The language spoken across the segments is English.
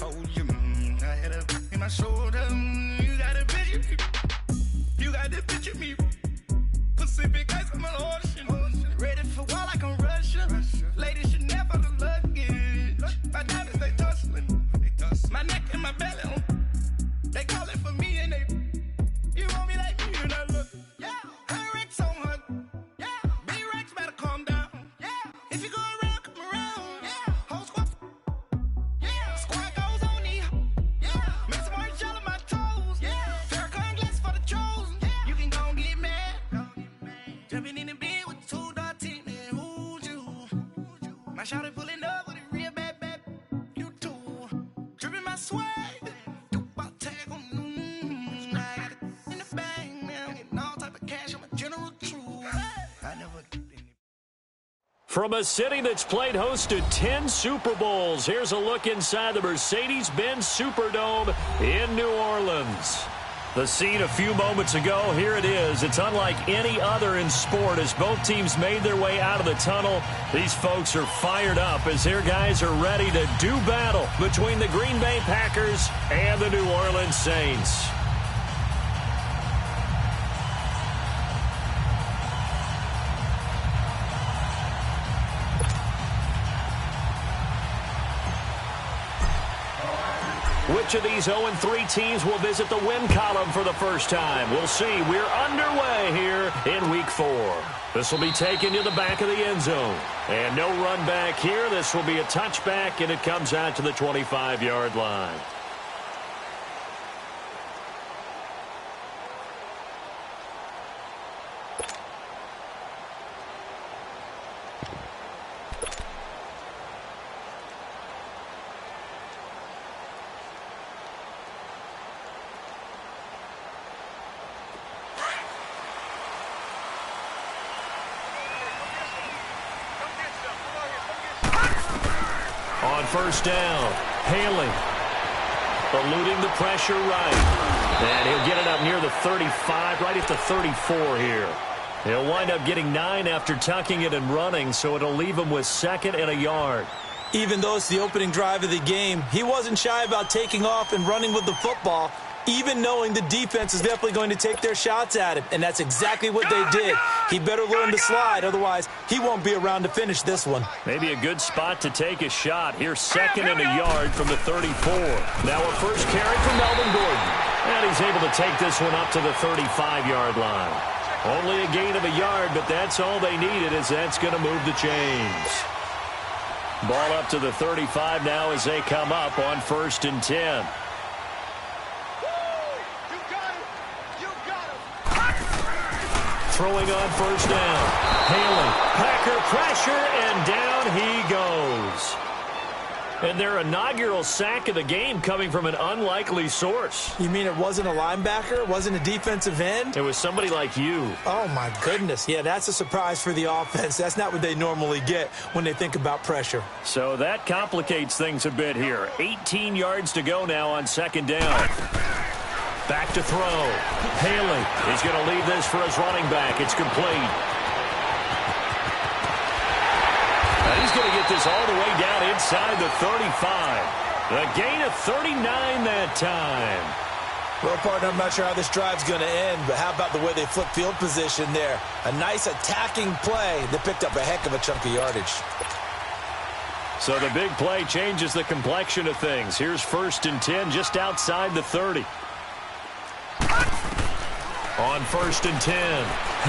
Oh, I had a in my shoulder. You got a picture me. You got the picture me. Pacific ice on my ocean. Ready for war like I'm Russia. Ladies should never the luggage. My diamonds, they tussling. My neck and my belly. They call it for me and they. You want me like me and I look. Yeah. Her Rex on her. Yeah. B-Rex better calm down. Yeah. If you go around, come around. Yeah. Whole squad. Yeah. Squad goes on me. Yeah. Make some orange gel on my toes. Yeah. Farrakhan glass for the chosen. Yeah. You can go and get mad. Jumping in the bed with 2 dark teeth, man. Who's you? My shawty pulling up with a real bad. You too. Dripping my swag. From a city that's played host to 10 Super Bowls, here's a look inside the Mercedes-Benz Superdome in New Orleans. The scene a few moments ago, here it is. It's unlike any other in sport as both teams made their way out of the tunnel. These folks are fired up as their guys are ready to do battle between the Green Bay Packers and the New Orleans Saints. Which of these 0-3 teams will visit the win column for the first time? We'll see. We're underway here in Week 4. This will be taken to the back of the end zone. And no run back here. This will be a touchback, and it comes out to the 25-yard line. First down, Haley eluding the pressure right. And he'll get it up near the 35, right at the 34 here. He'll wind up getting 9 after tucking it and running, so it'll leave him with 2nd and a yard. Even though it's the opening drive of the game, he wasn't shy about taking off and running with the football, even knowing the defense is definitely going to take their shots at him. And that's exactly what they did. He better learn to slide, otherwise he won't be around to finish this one. Maybe a good spot to take a shot. Here's 2nd and a yard from the 34. Now a first carry from Melvin Gordon. And he's able to take this one up to the 35-yard line. Only a gain of a yard, but that's all they needed, as that's going to move the chains. Ball up to the 35 now as they come up on 1st and 10. Throwing on first down. Haley, Packer pressure, and down he goes. And their inaugural sack of the game coming from an unlikely source. You mean it wasn't a linebacker? It wasn't a defensive end? It was somebody like you. Oh, my goodness. Yeah, that's a surprise for the offense. That's not what they normally get when they think about pressure. So that complicates things a bit here. 18 yards to go now on 2nd down. Back to throw. Haley is going to leave this for his running back. It's complete. And he's going to get this all the way down inside the 35. The gain of 39 that time. Well, partner, I'm not sure how this drive's going to end, but how about the way they flip field position there? A nice attacking play. They picked up a heck of a chunk of yardage. So the big play changes the complexion of things. Here's 1st and 10 just outside the 30. On 1st and 10,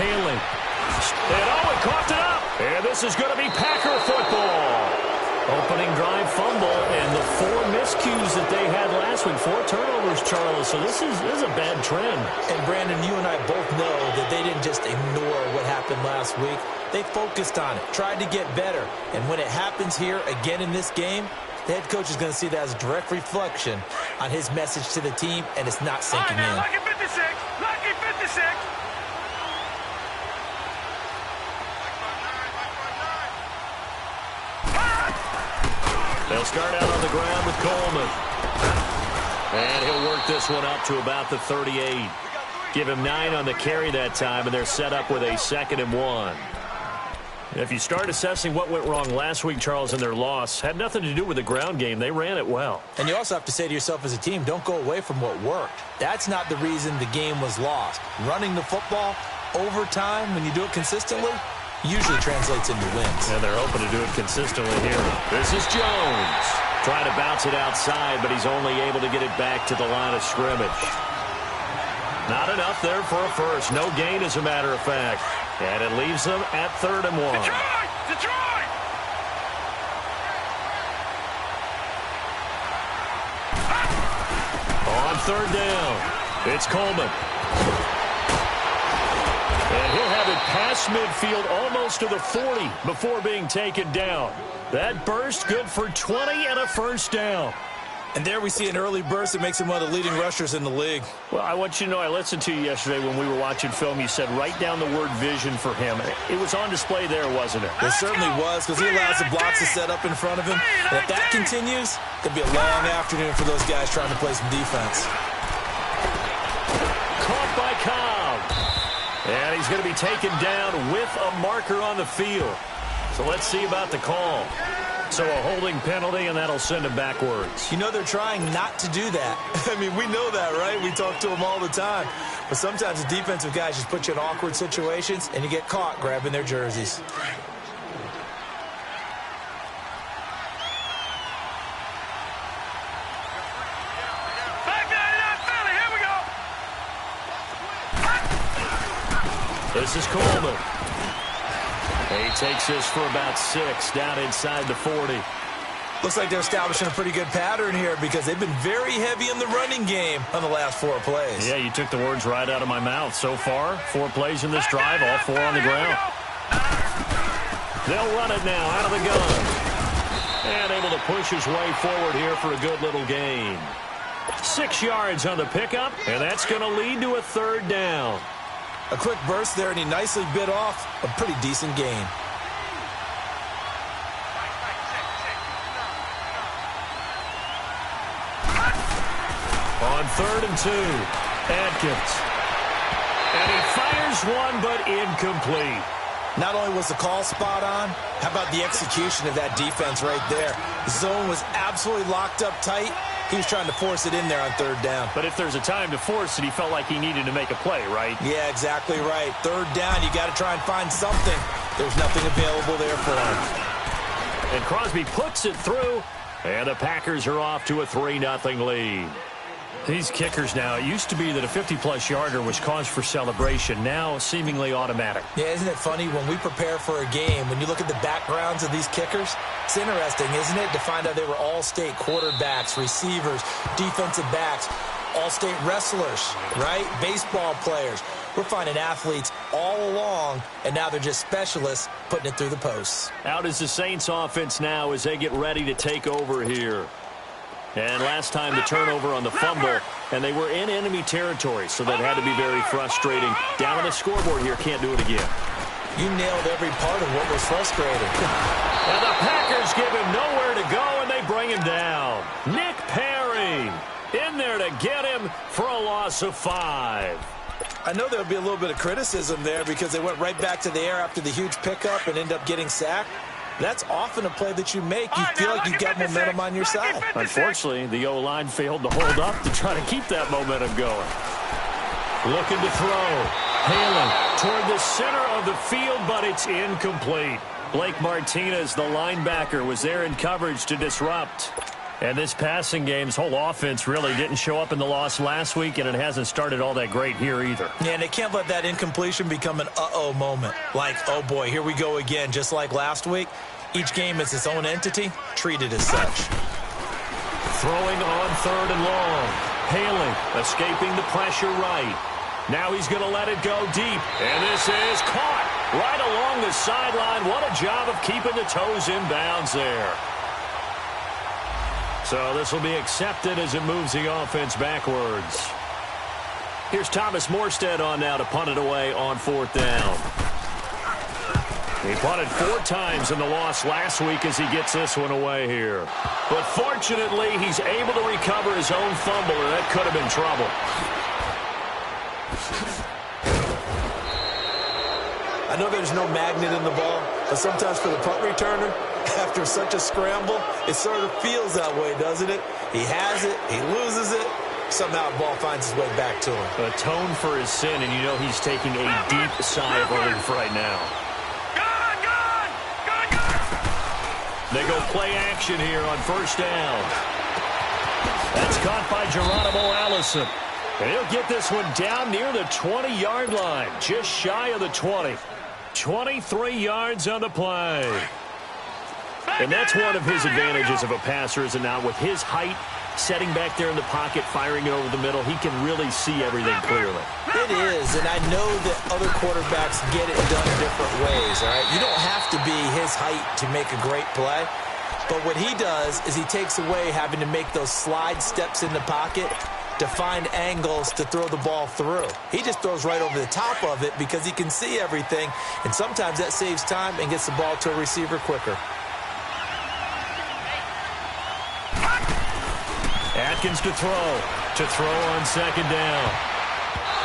Haley. And he coughed it up. And this is going to be Packer football. Opening drive fumble and the 4 miscues that they had last week. 4 turnovers, Charles. So this is a bad trend. And, Brandon, you and I both know that they didn't just ignore what happened last week. They focused on it, tried to get better. And when it happens here again in this game, the head coach is going to see that as a direct reflection on his message to the team, and it's not sinking in. Lucky 56! Lucky 56! They'll start out on the ground with Coleman. And he'll work this one up to about the 38. Give him 9 on the carry that time, and they're set up with a 2nd and 1. If you start assessing what went wrong last week, Charles, in their loss, had nothing to do with the ground game. They ran it well. And you also have to say to yourself as a team, don't go away from what worked. That's not the reason the game was lost. Running the football over time, when you do it consistently, usually translates into wins. And they're hoping to do it consistently here. This is Jones. Trying to bounce it outside, but he's only able to get it back to the line of scrimmage. Not enough there for a first. No gain, as a matter of fact. And it leaves them at 3rd and 1. Detroit! On 3rd down, it's Coleman. And he'll have it past midfield almost to the 40 before being taken down. That burst good for 20 and a first down. And there we see an early burst that makes him one of the leading rushers in the league. Well, I want you to know, I listened to you yesterday when we were watching film. You said write down the word vision for him. It was on display there, wasn't it? It certainly was, because he allows the blocks to set up in front of him. And if that continues, it could be a long afternoon for those guys trying to play some defense. Caught by Cobb. And he's going to be taken down with a marker on the field. So let's see about the call. So a holding penalty, and that'll send him backwards. You know they're trying not to do that. I mean, we know that, right? We talk to them all the time. But sometimes the defensive guys just put you in awkward situations, and you get caught grabbing their jerseys. This is Coleman. He takes this for about 6 down inside the 40. Looks like they're establishing a pretty good pattern here because they've been very heavy in the running game on the last 4 plays. Yeah, you took the words right out of my mouth. So far, 4 plays in this drive, all 4 on the ground. They'll run it now out of the gun. And able to push his way forward here for a good little gain. 6 yards on the pickup, and that's going to lead to a 3rd down. A quick burst there, and he nicely bit off a pretty decent gain. On 3rd and 2, Adkins. And he fires one, but incomplete. Not only was the call spot on, how about the execution of that defense right there? The zone was absolutely locked up tight. He was trying to force it in there on 3rd down. But if there's a time to force it, he felt like he needed to make a play, right? Yeah, exactly right. 3rd down, you got to try and find something. There's nothing available there for him. And Crosby puts it through, and the Packers are off to a 3-0 lead. These kickers now, it used to be that a 50-plus yarder was cause for celebration. Now, seemingly automatic. Yeah, isn't it funny? When we prepare for a game, when you look at the backgrounds of these kickers, it's interesting, isn't it, to find out they were all-state quarterbacks, receivers, defensive backs, all-state wrestlers, right? Baseball players. We're finding athletes all along, and now they're just specialists putting it through the posts. Out is the Saints offense now as they get ready to take over here. And last time the turnover on the fumble, and they were in enemy territory, so that had to be very frustrating. Down on the scoreboard here, can't do it again. You nailed every part of what was frustrating. And the Packers give him nowhere to go, and they bring him down. Nick Perry in there to get him for a loss of 5. I know there'll be a little bit of criticism there because they went right back to the air after the huge pickup and ended up getting sacked. That's often a play that you make. You feel like you've got momentum on your side. Unfortunately, the O-line failed to hold up to try to keep that momentum going. Looking to throw. Halen toward the center of the field, but it's incomplete. Blake Martinez, the linebacker, was there in coverage to disrupt. And this passing game's whole offense really didn't show up in the loss last week, and it hasn't started all that great here either. Yeah, and they can't let that incompletion become an uh-oh moment. Like, oh boy, here we go again, just like last week. Each game is its own entity, treated as such. Throwing on 3rd and long. Halen escaping the pressure right. Now he's going to let it go deep. And this is caught right along the sideline. What a job of keeping the toes in bounds there. So this will be accepted as it moves the offense backwards. Here's Thomas Morstead on now to punt it away on 4th down. He punted 4 times in the loss last week as he gets this one away here. But fortunately, he's able to recover his own fumble, or that could have been trouble. I know there's no magnet in the ball, But sometimes for the punt returner, after such a scramble, it sort of feels that way, doesn't it? He has it, he loses it, somehow the ball finds its way back to him. Atone for his sin, and you know he's taking a deep sigh of relief right now. They go play action here on first down. That's caught by Geronimo Allison. And he'll get this one down near the 20-yard line, just shy of the 20. 23 yards on the play. And that's one of his advantages of a passer, is it not? With his height, setting back there in the pocket, firing it over the middle, he can really see everything clearly. It is, and I know that other quarterbacks get it done different ways, all right? You don't have to be his height to make a great play, but what he does is he takes away having to make those slide steps in the pocket to find angles to throw the ball through. He just throws right over the top of it because he can see everything, and sometimes that saves time and gets the ball to a receiver quicker. Atkins to throw on second down.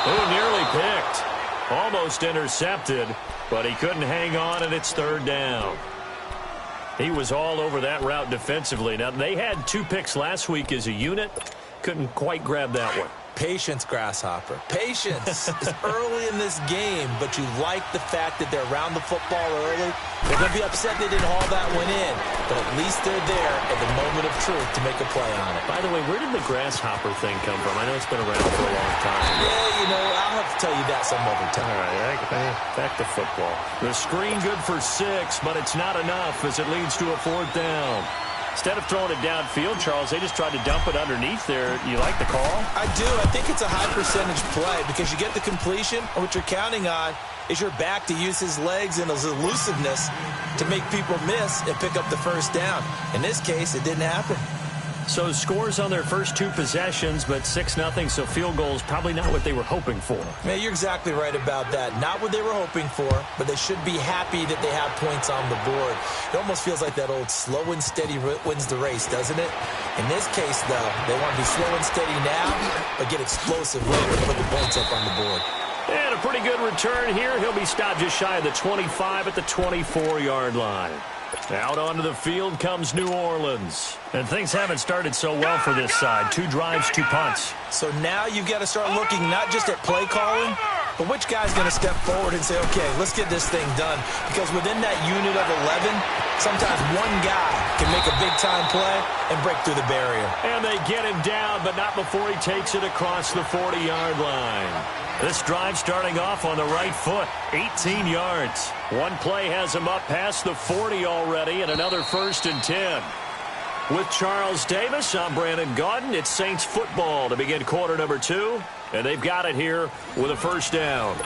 Oh, nearly picked. Almost intercepted, but he couldn't hang on, and it's third down. He was all over that route defensively. Now, they had 2 picks last week as a unit. Couldn't quite grab that one. Patience, Grasshopper. Patience is early in this game, but you like the fact that they're around the football early. They're going to be upset they didn't haul that one in, but at least they're there at the moment of truth to make a play on it. By the way, where did the Grasshopper thing come from? I know it's been around for a long time. Yeah, you know, I'll have to tell you that some other time. All right, back to football. The screen good for 6, but it's not enough as it leads to a 4th down. Instead of throwing it downfield, Charles, they just tried to dump it underneath there. You like the call? I do. I think it's a high percentage play because you get the completion, and what you're counting on is your back to use his legs and his elusiveness to make people miss and pick up the first down. In this case, it didn't happen. So scores on their first 2 possessions, but 6-0, so field goals probably not what they were hoping for. Man, you're exactly right about that. Not what they were hoping for, but they should be happy that they have points on the board. It almost feels like that old slow and steady wins the race, doesn't it? In this case, though, they want to be slow and steady now, but get explosive later to put the points up on the board. And a pretty good return here. He'll be stopped just shy of the 25 at the 24-yard line. Out onto the field comes New Orleans. And things haven't started so well for this side. 2 drives, 2 punts. So now you've got to start looking not just at play calling, but which guy's going to step forward and say, okay, let's get this thing done. Because within that unit of 11, sometimes one guy can make a big-time play and break through the barrier. And they get him down, but not before he takes it across the 40-yard line. This drive starting off on the right foot, 18 yards. One play has him up past the 40 already, and another 1st and 10. With Charles Davis, I'm Brandon Gaudin. It's Saints football to begin quarter number 2, and they've got it here with a first down.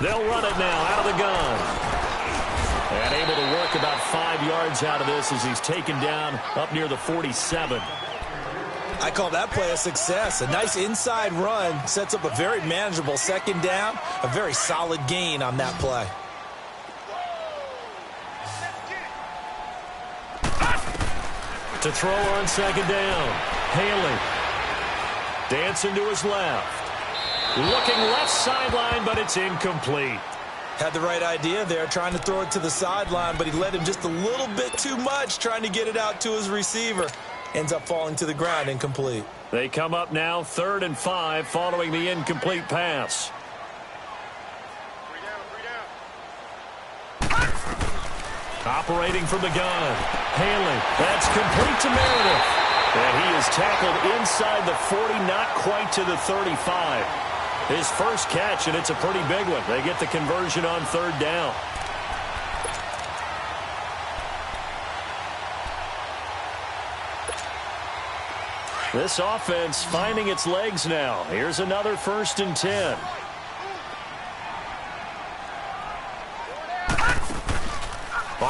They'll run it now out of the gun. And able to work about 5 yards out of this as he's taken down up near the 47. I call that play a success. A nice inside run sets up a very manageable second down. A very solid gain on that play. To throw on second down. Haley. Dancing to his left. Looking left sideline, but it's incomplete. Had the right idea there, trying to throw it to the sideline, but he led him just a little bit too much, trying to get it out to his receiver. Ends up falling to the ground, incomplete. They come up now 3rd and 5 following the incomplete pass. Operating from the gun. Haley. That's complete to Meredith. And he is tackled inside the 40, not quite to the 35. His first catch, and it's a pretty big one. They get the conversion on 3rd down. This offense finding its legs now. Here's another 1st and 10.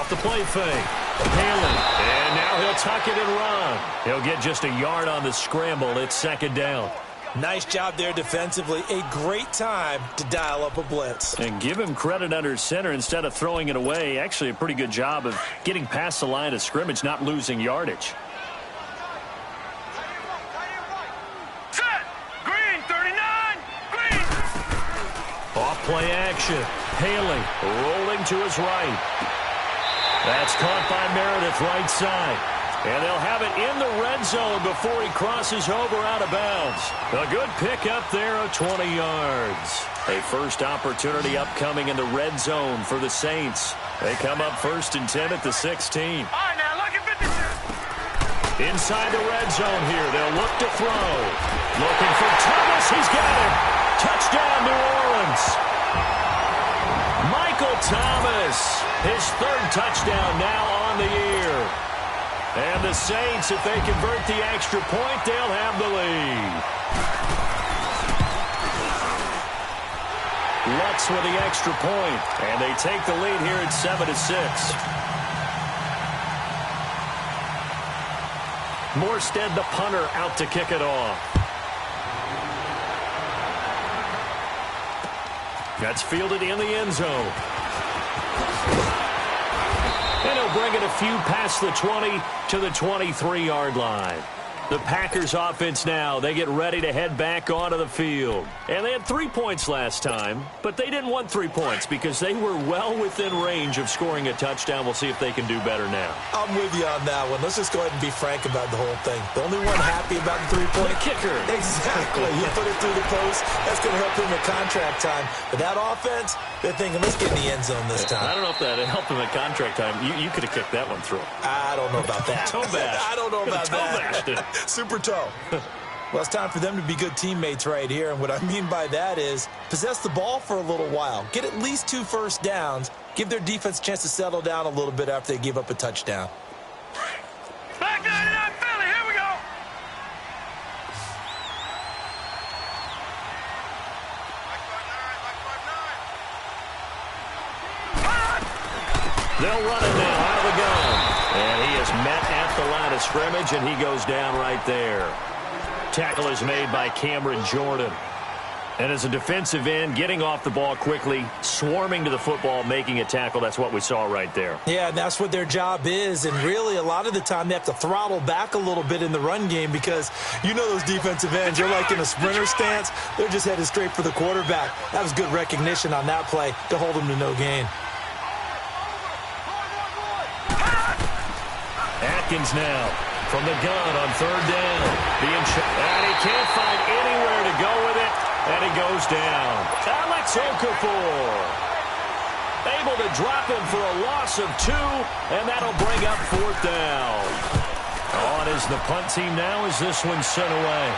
Off the play fake. Haley. And now he'll tuck it and run. He'll get just a yard on the scramble. It's second down. Nice job there defensively. A great time to dial up a blitz. And give him credit under center instead of throwing it away. Actually a pretty good job of getting past the line of scrimmage, not losing yardage. Set. Green, 39. Green. Off play action. Haley rolling to his right. That's caught by Meredith right side. And they'll have it in the red zone before he crosses over out of bounds. A good pick up there of 20 yards. A first opportunity upcoming in the red zone for the Saints. They come up 1st and 10 at the 16. All right, now look at 56. Inside the red zone here. They'll look to throw. Looking for Thomas. He's got him. Touchdown, New Orleans. Michael Thomas. His 3rd touchdown now on the year. And the Saints, if they convert the extra point, they'll have the lead. Lutz with the extra point, and they take the lead here at 7-6. Morstead, the punter, out to kick it off. That's fielded in the end zone. And he'll bring it a few past the 20 to the 23-yard line. The Packers offense now, they get ready to head back onto the field. And they had 3 points last time, but they didn't want 3 points because they were well within range of scoring a touchdown. We'll see if they can do better now. I'm with you on that one. Let's just go ahead and be frank about the whole thing. The only one happy about the 3-point kicker. Exactly. You put it through the post. That's going to help him at contract time. But that offense, they're thinking, let's get in the end zone this time. I don't know if that helped him at contract time. You could have kicked that one through. I don't know about that. Toe bash. I don't know about that. Toe bashed it. Super toe. Well, it's time for them to be good teammates right here. And what I mean by that is possess the ball for a little while. Get at least 2 first downs. Give their defense a chance to settle down a little bit after they give up a touchdown. Back 99 Philly, here we go. They'll run it now out of the gun. And he is met at the line of scrimmage, and he goes down right there. Tackle is made by Cameron Jordan. And as a defensive end, getting off the ball quickly, swarming to the football, making a tackle, that's what we saw right there. Yeah, and that's what their job is. And really, a lot of the time, they have to throttle back a little bit in the run game because you know those defensive ends, they're like in a sprinter stance. They're just headed straight for the quarterback. That was good recognition on that play to hold them to no gain. Atkins now from the gun on 3rd down. And he can't find anywhere to go with it. And he goes down. Alex Okafor able to drop him for a loss of 2, and that'll bring up 4th down. On is the punt team now as this one's sent away.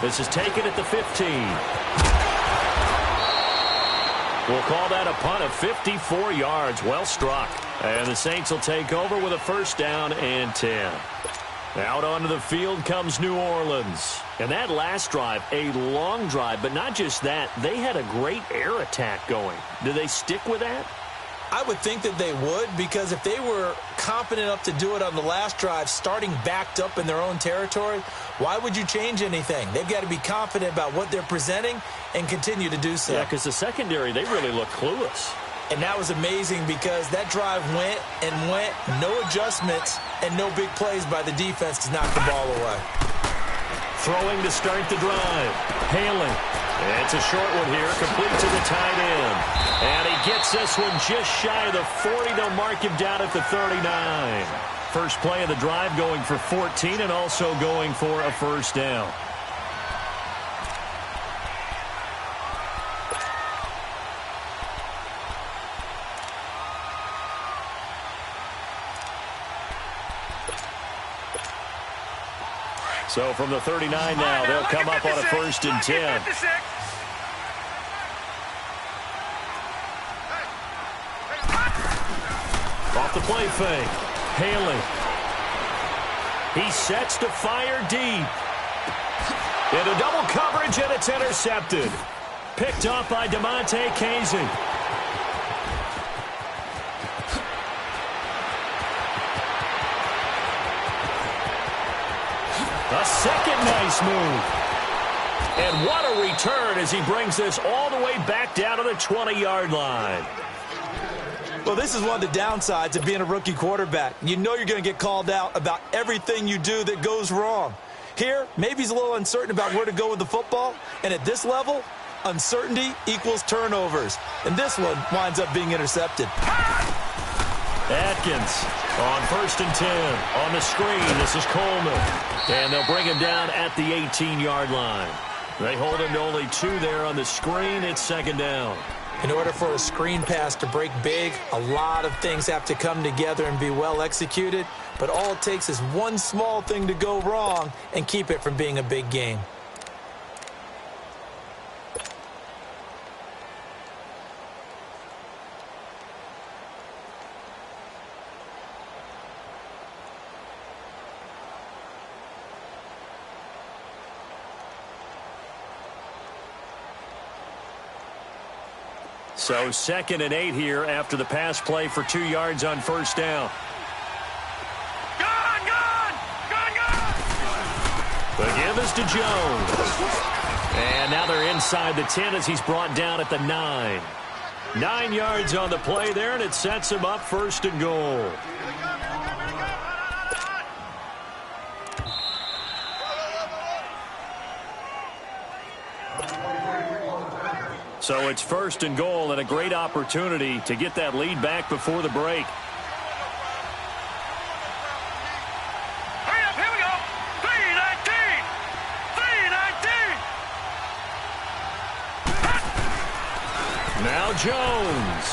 This is taken at the 15. We'll call that a punt of 54 yards. Well struck. And the Saints will take over with a 1st down and 10. Out onto the field comes New Orleans. And that last drive, a long drive, but not just that, they had a great air attack going. Do they stick with that? I would think that they would, because if they were confident enough to do it on the last drive, starting backed up in their own territory, why would you change anything? They've got to be confident about what they're presenting and continue to do so. Yeah, because the secondary, they really look clueless. And that was amazing because that drive went and went, no adjustments, and no big plays by the defense to knock the ball away. Throwing to start the drive. Haley. It's a short one here, complete to the tight end. And he gets this one just shy of the 40. They'll mark him down at the 39. First play of the drive going for 14 and also going for a 1st down. So from the 39 now, they'll come up on a 1st and 10. Off the play fake. Haley. He sets to fire deep. Into double coverage, and it's intercepted. Picked off by DeMonte Casey. A second nice move. And what a return as he brings this all the way back down to the 20-yard line. Well, this is one of the downsides of being a rookie quarterback. You know you're going to get called out about everything you do that goes wrong. Here, maybe he's a little uncertain about where to go with the football. And at this level, uncertainty equals turnovers. And this one winds up being intercepted. Atkins on 1st and 10. On the screen, this is Coleman. And they'll bring him down at the 18-yard line. They hold him to only 2 there on the screen. It's 2nd down. In order for a screen pass to break big, a lot of things have to come together and be well executed. But all it takes is one small thing to go wrong and keep it from being a big game. So 2nd and 8 here after the pass play for 2 yards on 1st down. The give is to Jones. And now they're inside the 10 as he's brought down at the 9. 9 yards on the play there, and it sets him up 1st and goal. So it's 1st and goal and a great opportunity to get that lead back before the break. Hurry up, here we go. 3-19. 3-19. Now Jones.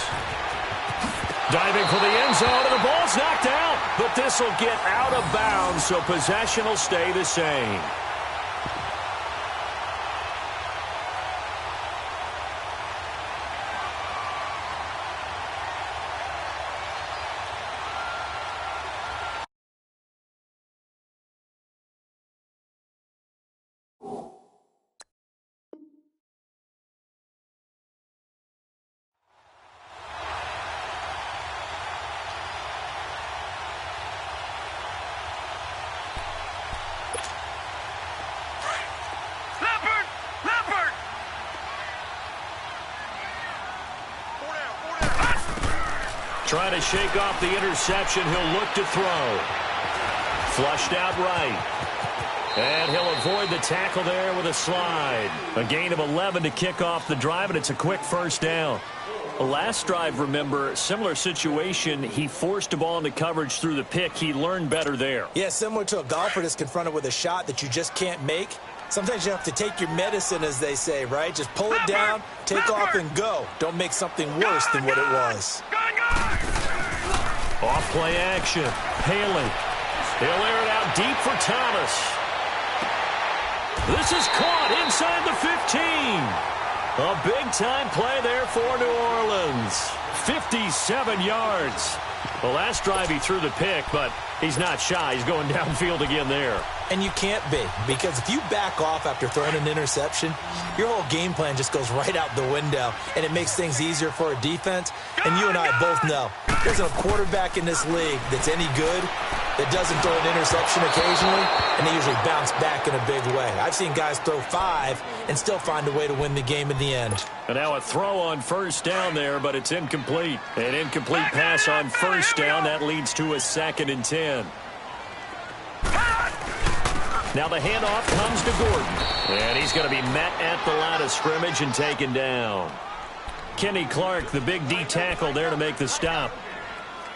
Diving for the end zone, and the ball's knocked out. But this will get out of bounds, so possession will stay the same. Trying to shake off the interception. He'll look to throw. Flushed out right. And he'll avoid the tackle there with a slide. A gain of 11 to kick off the drive, and it's a quick 1st down. The last drive, remember, similar situation. He forced a ball into coverage through the pick. He learned better there. Yeah, similar to a golfer that's confronted with a shot that you just can't make. Sometimes you have to take your medicine, as they say, right? Just pull it down, take off, and go. Don't make something worse than what it was. Off play action. Haley. He'll air it out deep for Thomas. This is caught inside the 15. A big-time play there for New Orleans. 57 yards. The last drive he threw the pick, but he's not shy. He's going downfield again there. And you can't be, because if you back off after throwing an interception, your whole game plan just goes right out the window, and it makes things easier for a defense. And you and I both know there's a quarterback in this league that's any good that doesn't throw an interception occasionally, and they usually bounce back in a big way. I've seen guys throw 5 and still find a way to win the game in the end. And now a throw on 1st down there, but it's incomplete. An incomplete pass on 1st down. That leads to a 2nd and 10. Now the handoff comes to Gordon. And he's going to be met at the line of scrimmage and taken down. Kenny Clark, the big D tackle there to make the stop.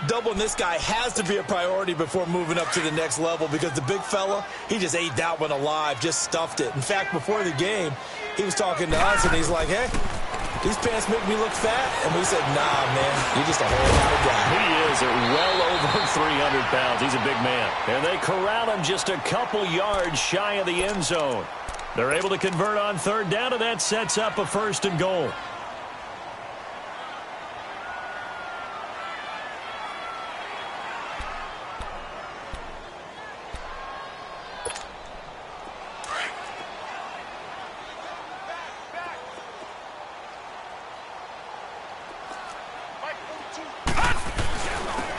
Doubling this guy has to be a priority before moving up to the next level, because the big fella, he just ate that one alive, just stuffed it. In fact, before the game, he was talking to us, and he's like, hey, these pants make me look fat. And we said, nah, man, you're just a whole lot of guy. He is at well over 300 pounds. He's a big man. And they corral him just a couple yards shy of the end zone. They're able to convert on 3rd down, and that sets up a 1st and goal.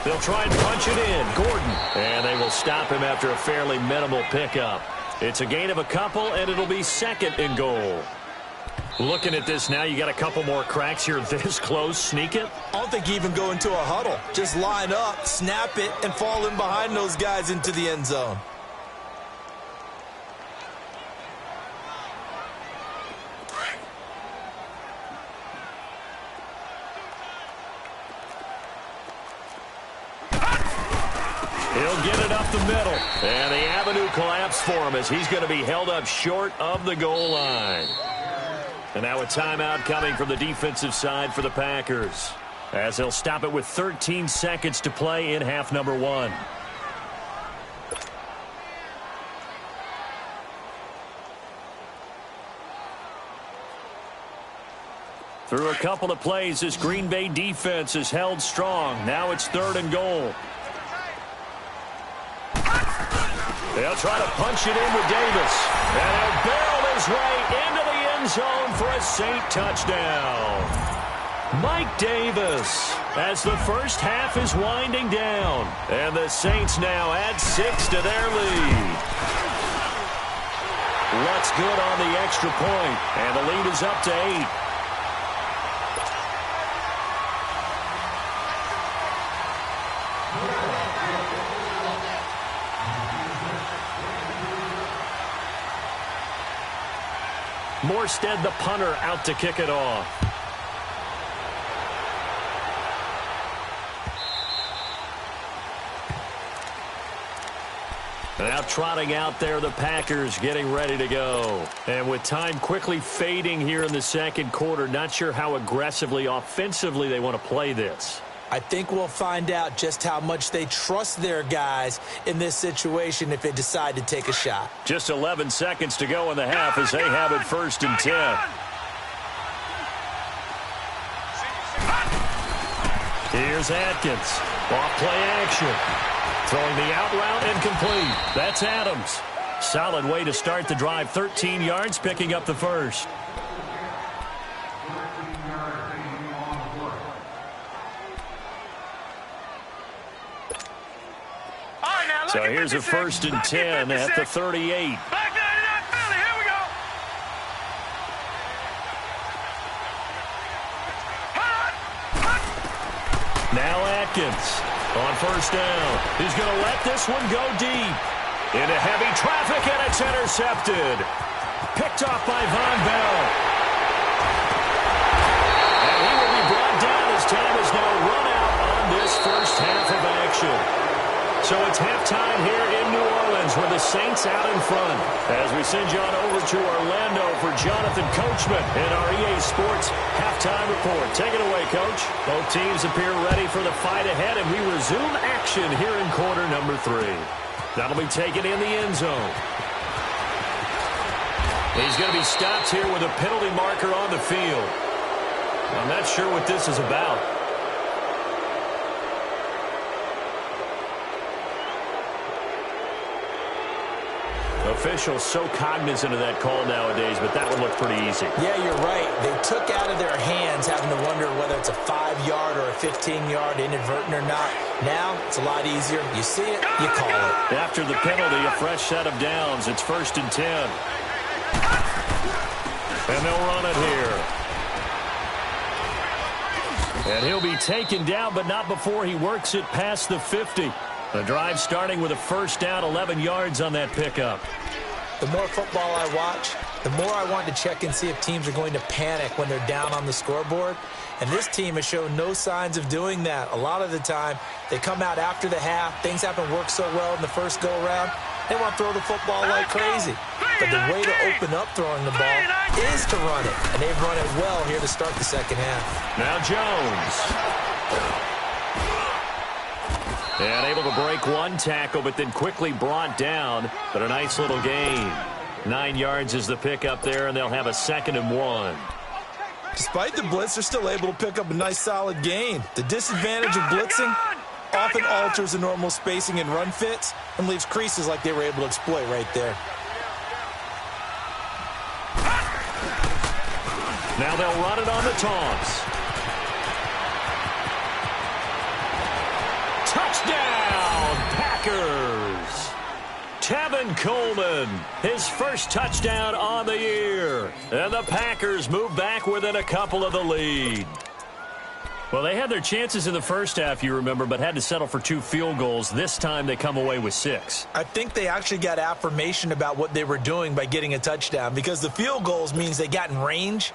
They'll try and punch it in. Gordon. And they will stop him after a fairly minimal pickup. It's a gain of a couple, and it'll be 2nd and goal. Looking at this now, you got a couple more cracks here this close. Sneak it? I don't think you even go into a huddle. Just line up, snap it, and fall in behind those guys into the end zone. He'll get it up the middle. And the avenue collapsed for him as he's going to be held up short of the goal line. And now a timeout coming from the defensive side for the Packers, as they'll stop it with 13 seconds to play in half number 1. Through a couple of plays, this Green Bay defense is held strong. Now it's 3rd and goal. They'll try to punch it in with Davis. And he'll barrel his way into the end zone for a Saint touchdown. Mike Davis, as the first half is winding down. And the Saints now add 6 to their lead. Luck's good on the extra point, and the lead is up to 8. Morstead, the punter, out to kick it off. Now trotting out there, the Packers getting ready to go. And with time quickly fading here in the second quarter, not sure how aggressively, offensively they want to play this. I think we'll find out just how much they trust their guys in this situation if they decide to take a shot. Just 11 seconds to go in the half as they have it 1st and 10. Here's Atkins. Off play action. Throwing the out route incomplete. That's Adams. Solid way to start the drive. 13 yards, picking up the first. So here's a 1st and 10 at the 38. Now Atkins on 1st down. He's going to let this one go deep. Into heavy traffic, and it's intercepted. Picked off by Von Bell. And he will be brought down as time is now run out on this first half of action. So it's halftime here in New Orleans with the Saints out in front. As we send you on over to Orlando for Jonathan Coachman in our EA Sports halftime report. Take it away, Coach. Both teams appear ready for the fight ahead, and we resume action here in quarter number 3. That'll be taken in the end zone. He's going to be stopped here with a penalty marker on the field. I'm not sure what this is about. Officials so cognizant of that call nowadays, but that would look pretty easy. Yeah, you're right. They took out of their hands having to wonder whether it's a 5-yard or a 15-yard inadvertent or not. Now, it's a lot easier. You see it, you call it. After the penalty, a fresh set of downs. It's 1st and 10. And they'll run it here. And he'll be taken down, but not before he works it past the 50. The drive starting with a 1st down, 11 yards on that pickup. The more football I watch, the more I want to check and see if teams are going to panic when they're down on the scoreboard. And this team has shown no signs of doing that. A lot of the time, they come out after the half. Things haven't worked so well in the first go-around. They want to throw the football like crazy. But the way to open up throwing the ball is to run it. And they've run it well here to start the second half. Now Jones. And able to break one tackle, but then quickly brought down. But a nice little gain. 9 yards is the pickup there, and they'll have a 2nd and 1. Despite the blitz, they're still able to pick up a nice solid gain. The disadvantage of blitzing often alters the normal spacing and run fits and leaves creases like they were able to exploit right there. Now they'll run it on the taunts. Touchdown, Packers! Tevin Coleman, his first touchdown on the year. And the Packers move back within a couple of the lead. Well, they had their chances in the first half, you remember, but had to settle for 2 field goals. This time they come away with 6. I think they actually got affirmation about what they were doing by getting a touchdown, because the field goals means they got in range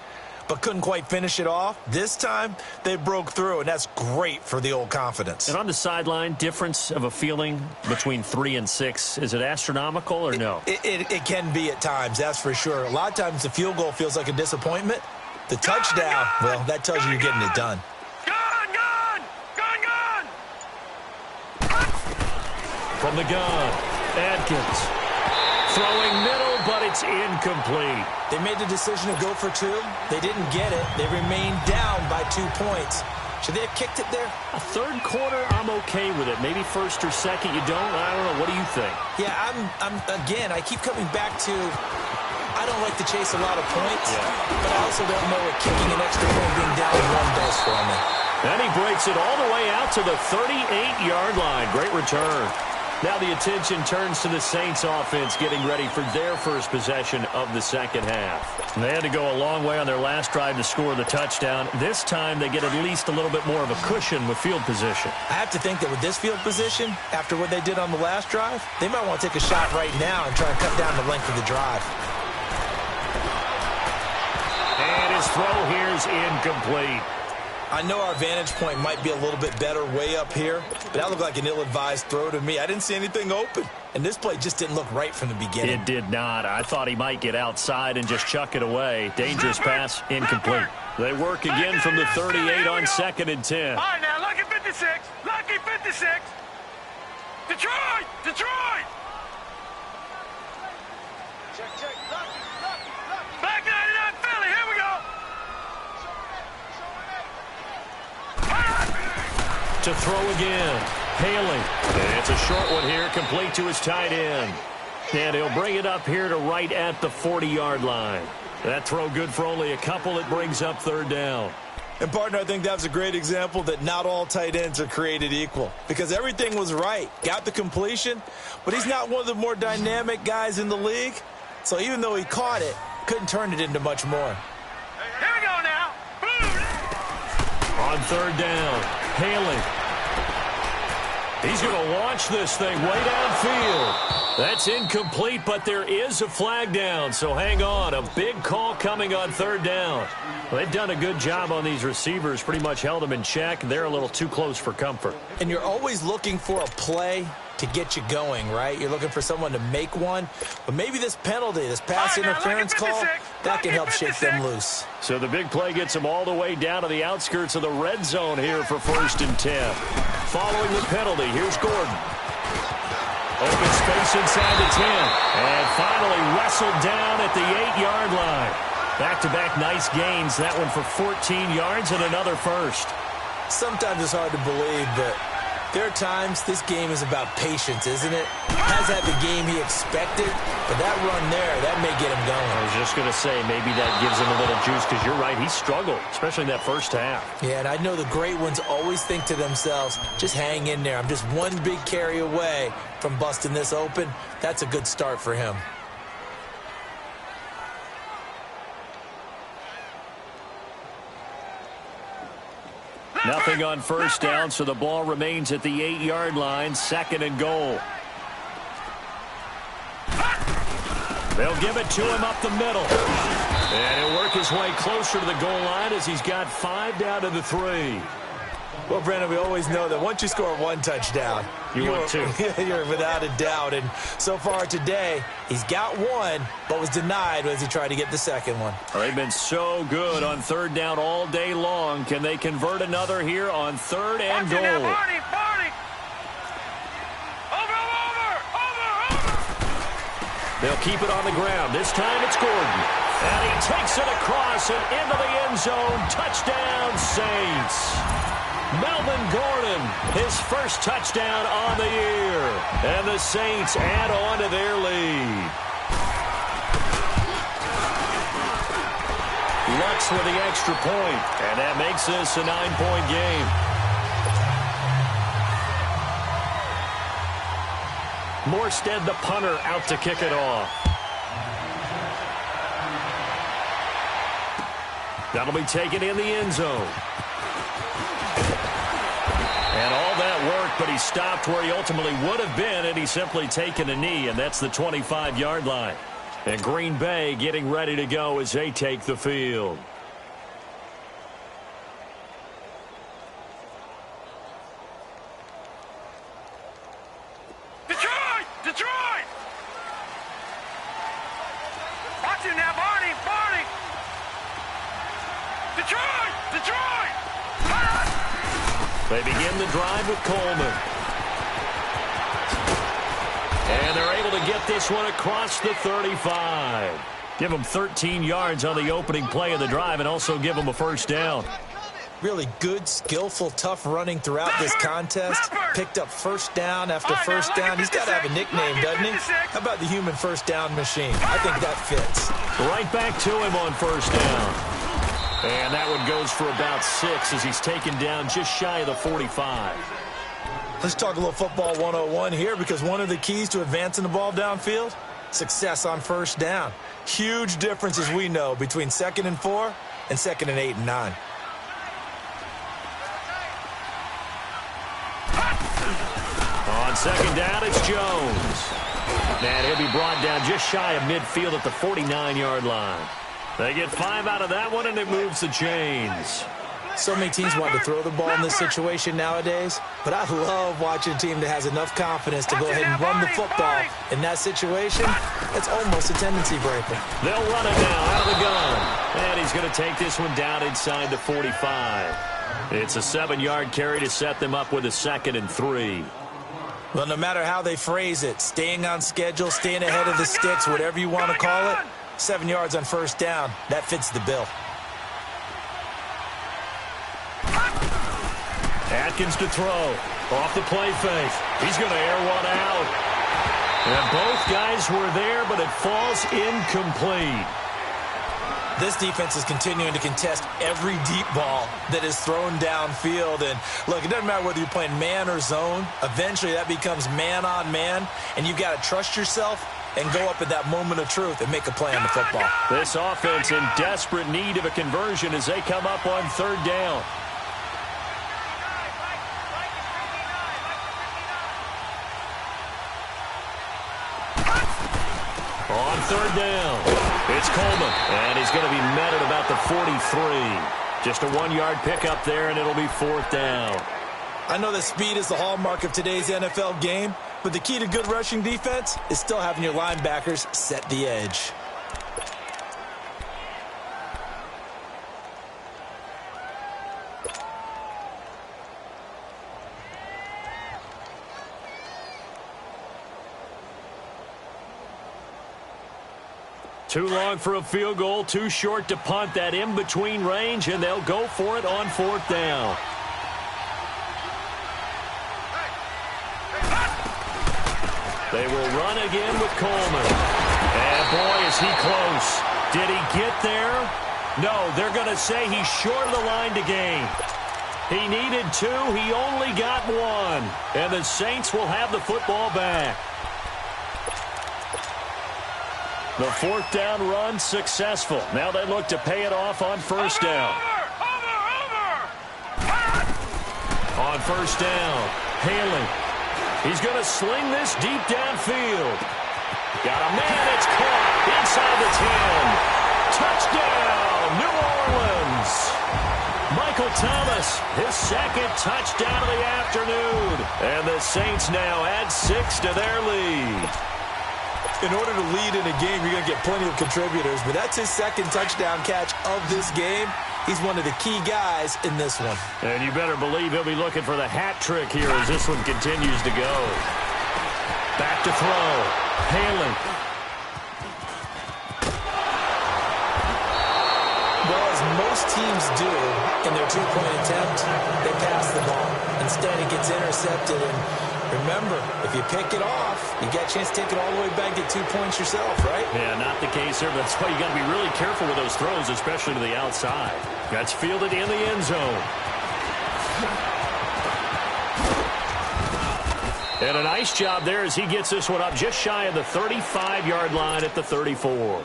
but couldn't quite finish it off. This time they broke through, and that's great for the old confidence. And on the sideline, difference of a feeling between 3 and 6, is it astronomical or no? It can be at times, that's for sure. A lot of times the field goal feels like a disappointment. The touchdown, well, that tells you you're getting it done. From the gun, Adkins. Throwing middle, but it's incomplete. They made the decision to go for 2. They didn't get it. They remained down by 2 points. Should they have kicked it there? A third quarter, I'm okay with it. Maybe first or second, you don't? I don't know. What do you think? Yeah, again, I keep coming back to, I don't like to chase a lot of points, but I also don't know what kicking an extra point being down 1 does for me. And he breaks it all the way out to the 38-yard line. Great return. Now the attention turns to the Saints offense getting ready for their first possession of the second half. They had to go a long way on their last drive to score the touchdown. This time they get at least a little bit more of a cushion with field position. I have to think that with this field position, after what they did on the last drive, they might want to take a shot right now and try and cut down the length of the drive. And his throw here's incomplete. I know our vantage point might be a little bit better way up here, but that looked like an ill-advised throw to me. I didn't see anything open, and this play just didn't look right from the beginning. It did not. I thought he might get outside and just chuck it away. Dangerous pass, incomplete. They work again from the 38 on 2nd and 10. All right, now, lucky 56. Lucky 56. Detroit! Detroit! Check. Lucky. Back 99 Philly. Here we go. To throw again. Haley. And it's a short one here, complete to his tight end. And he'll bring it up here to right at the 40-yard line. That throw good for only a couple. It brings up 3rd down. And, partner, I think that was a great example that not all tight ends are created equal, because everything was right. Got the completion, but he's not one of the more dynamic guys in the league. So even though he caught it, couldn't turn it into much more. Here we go now. On 3rd down, Haley. He's going to launch this thing way downfield. That's incomplete, but there is a flag down, so hang on. A big call coming on 3rd down. Well, they've done a good job on these receivers, pretty much held them in check. They're a little too close for comfort. And you're always looking for a play to get you going, right? You're looking for someone to make one. But maybe this penalty, this pass interference call, that can help shake them loose. So the big play gets them all the way down to the outskirts of the red zone here for 1st and 10. Following the penalty, here's Gordon. Open space inside the 10. And finally wrestled down at the 8-yard line. Back-to-back nice gains. That one for 14 yards and another first. Sometimes it's hard to believe, but there are times this game is about patience, isn't it? Has had the game he expected, but that run there, that may get him going. I was just going to say, maybe that gives him a little juice, because you're right, he struggled, especially in that first half. Yeah, and I know the great ones always think to themselves, just hang in there. I'm just one big carry away from busting this open. That's a good start for him. Nothing on 1st down, so the ball remains at the 8-yard line, 2nd and goal. They'll give it to him up the middle. And he'll work his way closer to the goal line as he's got 5 down to the 3. Well, Brandon, we always know that once you score 1 touchdown, you want 2. You're without a doubt. And so far today, he's got 1, but was denied as he tried to get the 2nd one. Well, they've been so good on 3rd down all day long. Can they convert another here on 3rd and goal? Barney. Over. They'll keep it on the ground. This time it's Gordon. And he takes it across and into the end zone. Touchdown, Saints. Melvin Gordon, his first touchdown on the year. And the Saints add on to their lead. Lux with the extra point, and that makes this a 9-point game. Morstead, the punter, out to kick it off. That'll be taken in the end zone. And all that work, but he stopped where he ultimately would have been, and he's simply taken a knee, and that's the 25-yard line. And Green Bay getting ready to go as they take the field. Detroit! Detroit! Watch him now, Barney! Barney! Detroit! Detroit! They begin the drive with Coleman. And they're able to get this one across the 35. Give them 13 yards on the opening play of the drive and also give them a first down. Really good, skillful, tough running throughout this contest. Picked up first down after first down. He's got to have a nickname, doesn't he? How about the human first down machine? I think that fits. Right back to him on first down. And that one goes for about 6 as he's taken down just shy of the 45. Let's talk a little football 101 here, because one of the keys to advancing the ball downfield, success on first down. Huge difference, as we know, between 2nd and 4 and 2nd and 8 and 9. On second down, it's Jones. And he'll be brought down just shy of midfield at the 49-yard line. They get 5 out of that one, and it moves the chains. So many teams want to throw the ball in this situation nowadays, but I love watching a team that has enough confidence to go ahead and run the football. In that situation, it's almost a tendency breaker. They'll run it now out of the gun. And he's going to take this one down inside the 45. It's a 7-yard carry to set them up with a 2nd and 3. Well, no matter how they phrase it, staying on schedule, staying ahead of the sticks, whatever you want to call it, 7 yards on first down, that fits the bill. Atkins to throw. Off the play fake. He's going to air one out. And both guys were there, but it falls incomplete. This defense is continuing to contest every deep ball that is thrown downfield. And, look, it doesn't matter whether you're playing man or zone. Eventually, that becomes man-on-man, and you've got to trust yourself and go up at that moment of truth and make a play on the football. This offense in desperate need of a conversion as they come up on third down. On third down, it's Coleman, and he's going to be met at about the 43. Just a 1-yard pickup there, and it'll be 4th down. I know that speed is the hallmark of today's NFL game, but the key to good rushing defense is still having your linebackers set the edge. Too long for a field goal, too short to punt. That in-between range, and they'll go for it on 4th down. They will run again with Coleman. And boy, is he close. Did he get there? No, they're going to say he's short of the line to gain. He needed 2. He only got 1. And the Saints will have the football back. The 4th down run successful. Now they look to pay it off on first down. On first down, Haley. He's going to sling this deep downfield. Got a man, it's caught inside the 10. Touchdown, New Orleans. Michael Thomas, his 2nd touchdown of the afternoon. And the Saints now add 6 to their lead. In order to lead in a game, you're going to get plenty of contributors, but that's his 2nd touchdown catch of this game. He's one of the key guys in this one. And you better believe he'll be looking for the hat trick here as this one continues to go. Back to throw. Haley. Well, as most teams do in their 2-point attempt, they pass the ball. Instead, it gets intercepted, and remember, if you pick it off, you get a chance to take it all the way back, get 2 points yourself, right? Yeah, not the case here. That's why you got to be really careful with those throws, especially to the outside. That's fielded in the end zone. And a nice job there as he gets this one up just shy of the 35-yard line at the 34.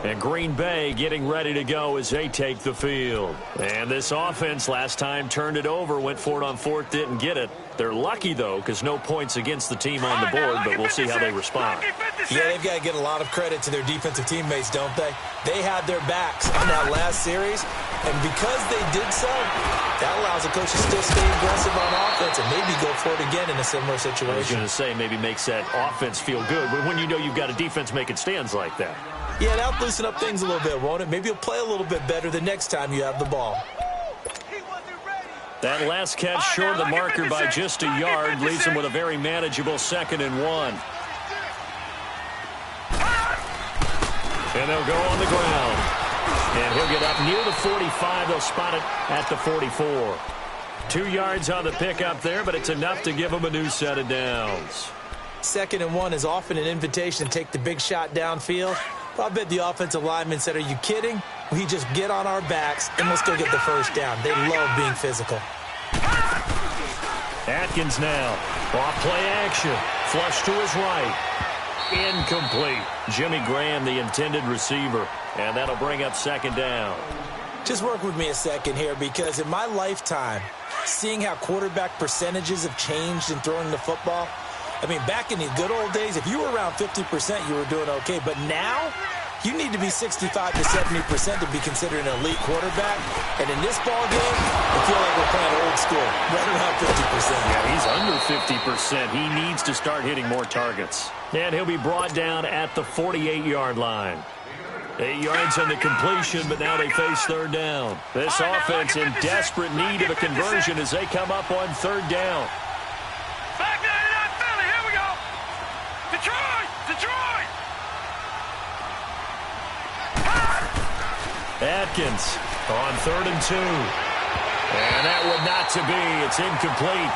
And Green Bay getting ready to go as they take the field. And this offense last time turned it over, went for it on fourth, didn't get it. They're lucky, though, because no points against the team on the board, but we'll see how they respond. Yeah, they've got to get a lot of credit to their defensive teammates, don't they? They had their backs on that last series, and because they did so, that allows the coach to still stay aggressive on offense and maybe go for it again in a similar situation. I was going to say maybe makes that offense feel good, but when you know you've got a defense making stands like that. Yeah, that'll loosen up things a little bit, won't it? Maybe you'll play a little bit better the next time you have the ball. That last catch short of the marker by just a yard leaves him with a very manageable 2nd and 1. And they'll go on the ground. And he'll get up near the 45. They'll spot it at the 44. 2 yards on the pickup there, but it's enough to give him a new set of downs. 2nd and 1 is often an invitation to take the big shot downfield. I bet the offensive lineman said, are you kidding? We just get on our backs and let's go get the first down. They love being physical. Atkins now. Off play action. Flush to his right. Incomplete. Jimmy Graham, the intended receiver. And that'll bring up 2nd down. Just work with me a second here, because in my lifetime, seeing how quarterback percentages have changed in throwing the football, I mean, back in the good old days, if you were around 50%, you were doing okay. But now, you need to be 65 to 70% to be considered an elite quarterback. And in this ball game, I feel like we're playing old school, right around 50%. Yeah, he's under 50%. He needs to start hitting more targets. And he'll be brought down at the 48-yard line. 8 yards on the completion, but now they face 3rd down. This offense in desperate need of a conversion as they come up on 3rd down. Atkins on 3rd and 2. And that would not to be. It's incomplete.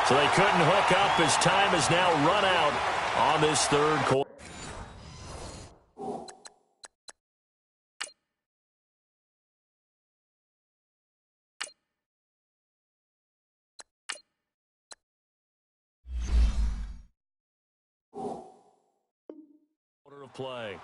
So they couldn't hook up as time has now run out on this 3rd quarter. Quarter of play.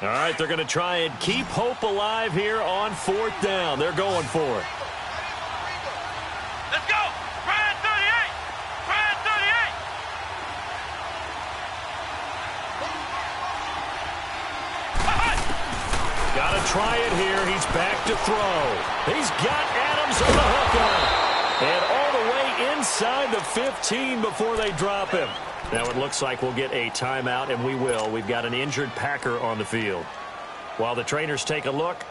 All right, they're going to try and keep hope alive here on 4th down. They're going for it. Let's go! Brian 38! Brian 38! Got to try it here. He's back to throw. He's got Adams on the hook on. And all the way inside the 15 before they drop him. Now it looks like we'll get a timeout, and we will. We've got an injured Packer on the field. While the trainers take a look,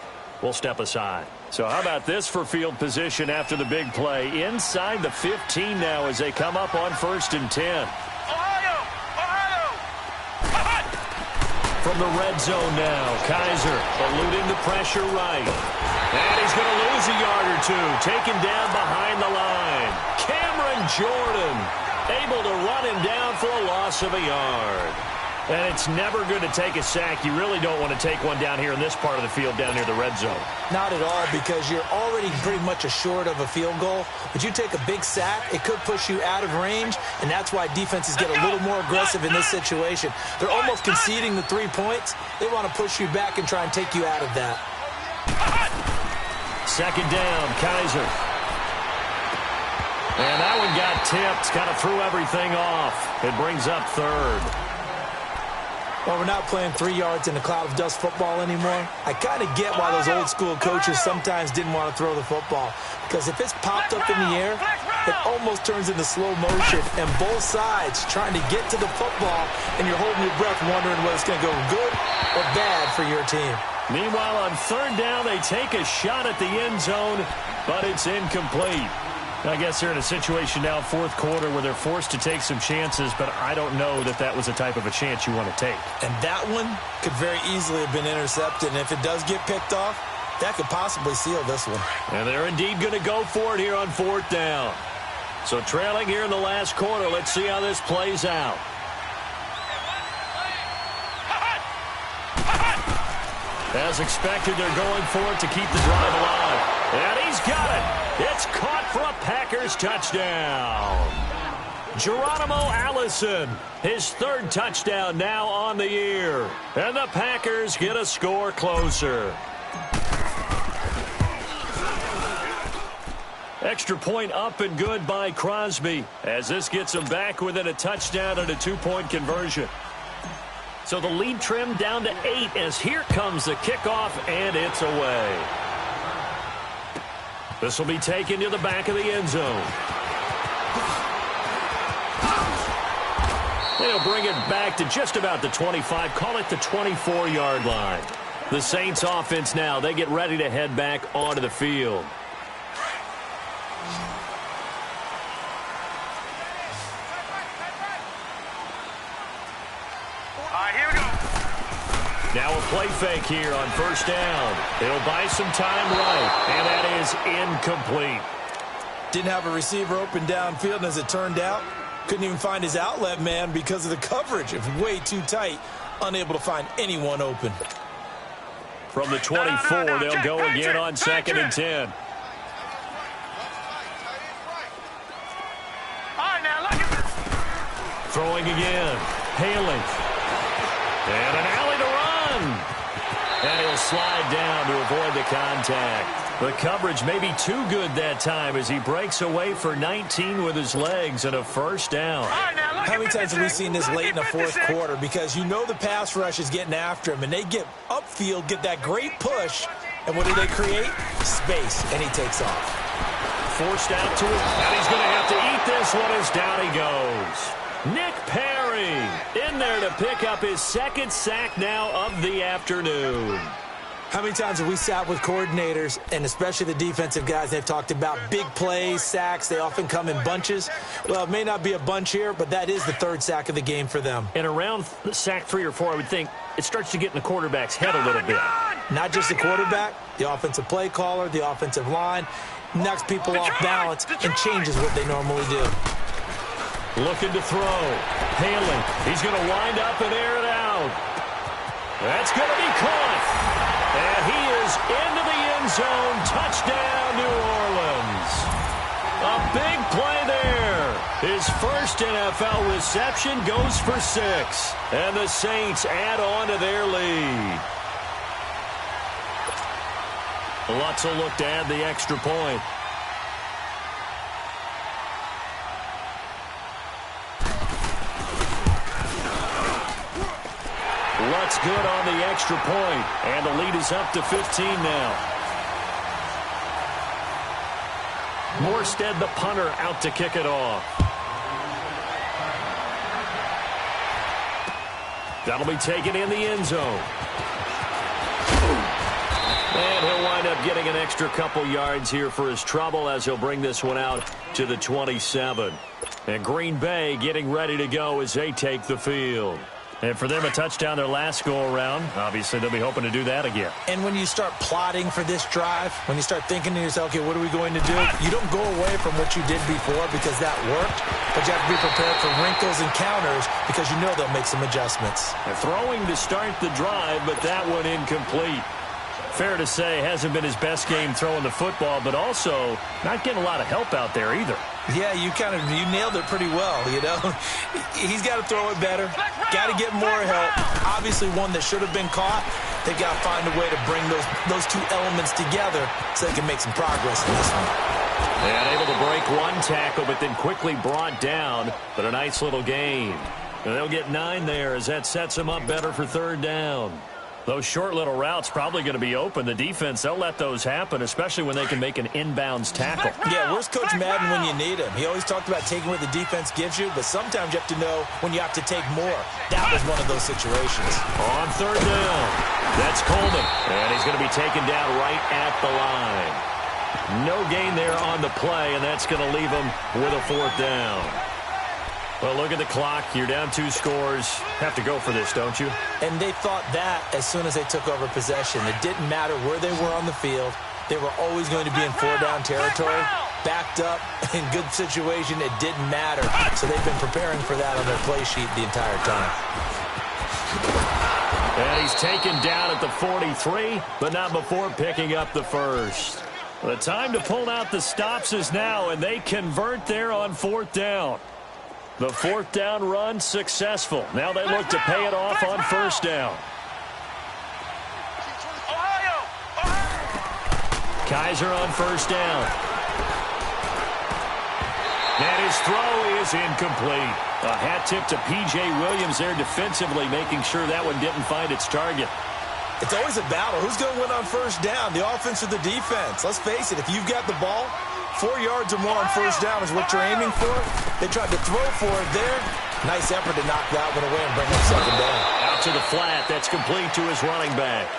we'll step aside. So how about this for field position after the big play? Inside the 15 now as they come up on 1st and 10. Ohio! From the red zone now, Kaiser eluding the pressure right. And he's going to lose a yard or two. Taken down behind the line. Cameron Jordan able to run him down for a loss of a yard. And it's never good to take a sack. You really don't want to take one down here in this part of the field down near the red zone. Not at all, because you're already pretty much assured of a field goal. But you take a big sack, it could push you out of range, and that's why defenses get a little more aggressive in this situation. They're almost conceding the 3 points. They want to push you back and try and take you out of that. 2nd down, Kaiser. And that one got tipped, kind of threw everything off. It brings up 3rd. Well, we're not playing 3 yards in a cloud of dust football anymore. I kind of get why those old school coaches sometimes didn't want to throw the football. Because if it's popped up in the air, it almost turns into slow motion. And both sides trying to get to the football, and you're holding your breath wondering whether it's going to go good or bad for your team. Meanwhile, on 3rd down, they take a shot at the end zone, but it's incomplete. I guess they're in a situation now, fourth quarter, where they're forced to take some chances, but I don't know that that was the type of a chance you want to take. And that one could very easily have been intercepted, and if it does get picked off, that could possibly seal this one. And they're indeed going to go for it here on fourth down. So trailing here in the last quarter, let's see how this plays out. As expected, they're going for it to keep the drive alive. And he's got it. It's caught for a Packers touchdown. Geronimo Allison, his third touchdown now on the year. And the Packers get a score closer. Extra point up and good by Crosby, as this gets them back within a touchdown and a two-point conversion. So the lead trimmed down to 8 as here comes the kickoff, and it's away. This will be taken to the back of the end zone. They'll bring it back to just about the 25, call it the 24-yard line. The Saints offense now, they get ready to head back onto the field. Now a play fake here on first down. It'll buy some time right, and that is incomplete. Didn't have a receiver open downfield, and as it turned out, couldn't even find his outlet man because of the coverage. It was way too tight, unable to find anyone open. From the 24, they'll go again on 2nd and 10. Throwing again. Haley. And an alley to run. And he'll slide down to avoid the contact. The coverage may be too good that time as he breaks away for 19 with his legs and a first down. How many times have we seen this late in the fourth quarter? Because you know the pass rush is getting after him, and they get upfield, get that great push, and what do they create? Space, and he takes off. Forced out to it, and he's going to have to eat this one as down he goes. Nick Perry in there to pick up his second sack now of the afternoon. How many times have we sat with coordinators, and especially the defensive guys, they've talked about big plays, sacks. They often come in bunches. Well, it may not be a bunch here, but that is the third sack of the game for them. And around sack 3 or 4, I would think it starts to get in the quarterback's head a little bit. Not just the quarterback, the offensive play caller, the offensive line, knocks people off balance and changes what they normally do. Looking to throw. Haley. He's going to wind up and air it out. That's going to be caught. And he is into the end zone. Touchdown, New Orleans. A big play there. His first NFL reception goes for 6. And the Saints add on to their lead. Lutz will look to add the extra point. Lutz good on the extra point, and the lead is up to 15 now. Morstead, the punter, out to kick it off. That'll be taken in the end zone. And he'll wind up getting an extra couple yards here for his trouble as he'll bring this one out to the 27. And Green Bay getting ready to go as they take the field. And for them, a touchdown their last go-around. Obviously, they'll be hoping to do that again. And when you start plotting for this drive, when you start thinking to yourself, okay, what are we going to do? You don't go away from what you did before because that worked, but you have to be prepared for wrinkles and counters because you know they'll make some adjustments. They're throwing to start the drive, but that one incomplete. Fair to say, hasn't been his best game throwing the football, but also not getting a lot of help out there either. Yeah, you nailed it pretty well, you know. He's got to throw it better, got to get more help. Obviously one that should have been caught. They've got to find a way to bring those two elements together so they can make some progress in this one. And able to break one tackle, but then quickly brought down, but a nice little gain. And they'll get 9 there as that sets them up better for third down. Those short little routes probably going to be open. The defense, they'll let those happen, especially when they can make an inbounds tackle. Yeah, where's Coach Madden when you need him? He always talked about taking what the defense gives you, but sometimes you have to know when you have to take more. That was one of those situations. On third down, that's Coleman. And he's going to be taken down right at the line. No gain there on the play, and that's going to leave them with a 4th down. Well, look at the clock. You're down 2 scores. Have to go for this, don't you? And they thought that as soon as they took over possession. It didn't matter where they were on the field. They were always going to be in 4-down territory. Backed up, in good situation, it didn't matter. So they've been preparing for that on their play sheet the entire time. And he's taken down at the 43, but not before picking up the first. The time to pull out the stops is now, and they convert there on 4th down. The 4th down run successful. Now they look to pay it off on 1st down. Kaiser on 1st down. And his throw is incomplete. A hat tip to P.J. Williams there defensively, making sure that one didn't find its target. It's always a battle. Who's going to win on 1st down, the offense or the defense? Let's face it, if you've got the ball, 4 yards or more on 1st down is what you're aiming for. They tried to throw for it there. Nice effort to knock that one away and bring up 2nd down. Out to the flat. That's complete to his running back.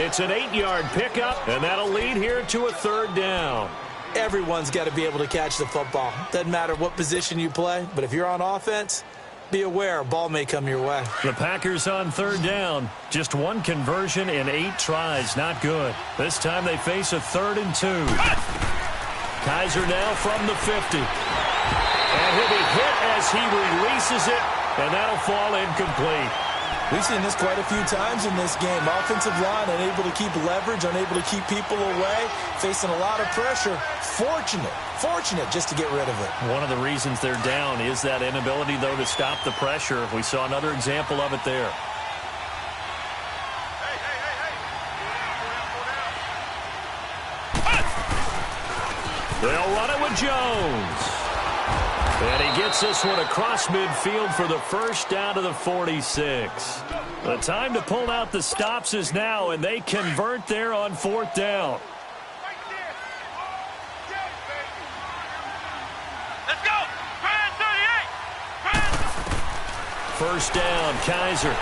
It's an 8-yard pickup, and that'll lead here to a 3rd down. Everyone's got to be able to catch the football. Doesn't matter what position you play, but if you're on offense, be aware a ball may come your way. The Packers on 3rd down. Just 1 conversion in 8 tries. Not good. This time they face a 3rd and 2. Kaiser now from the 50. And he'll be hit as he releases it, and that'll fall incomplete. We've seen this quite a few times in this game. Offensive line unable to keep leverage, unable to keep people away, facing a lot of pressure. Fortunate just to get rid of it. One of the reasons they're down is that inability, though, to stop the pressure. We saw another example of it there. They'll run it with Jones. And he gets this one across midfield for the 1st down to the 46. The time to pull out the stops is now, and they convert there on 4th down. Let's go! 38! 1st down, Kaiser.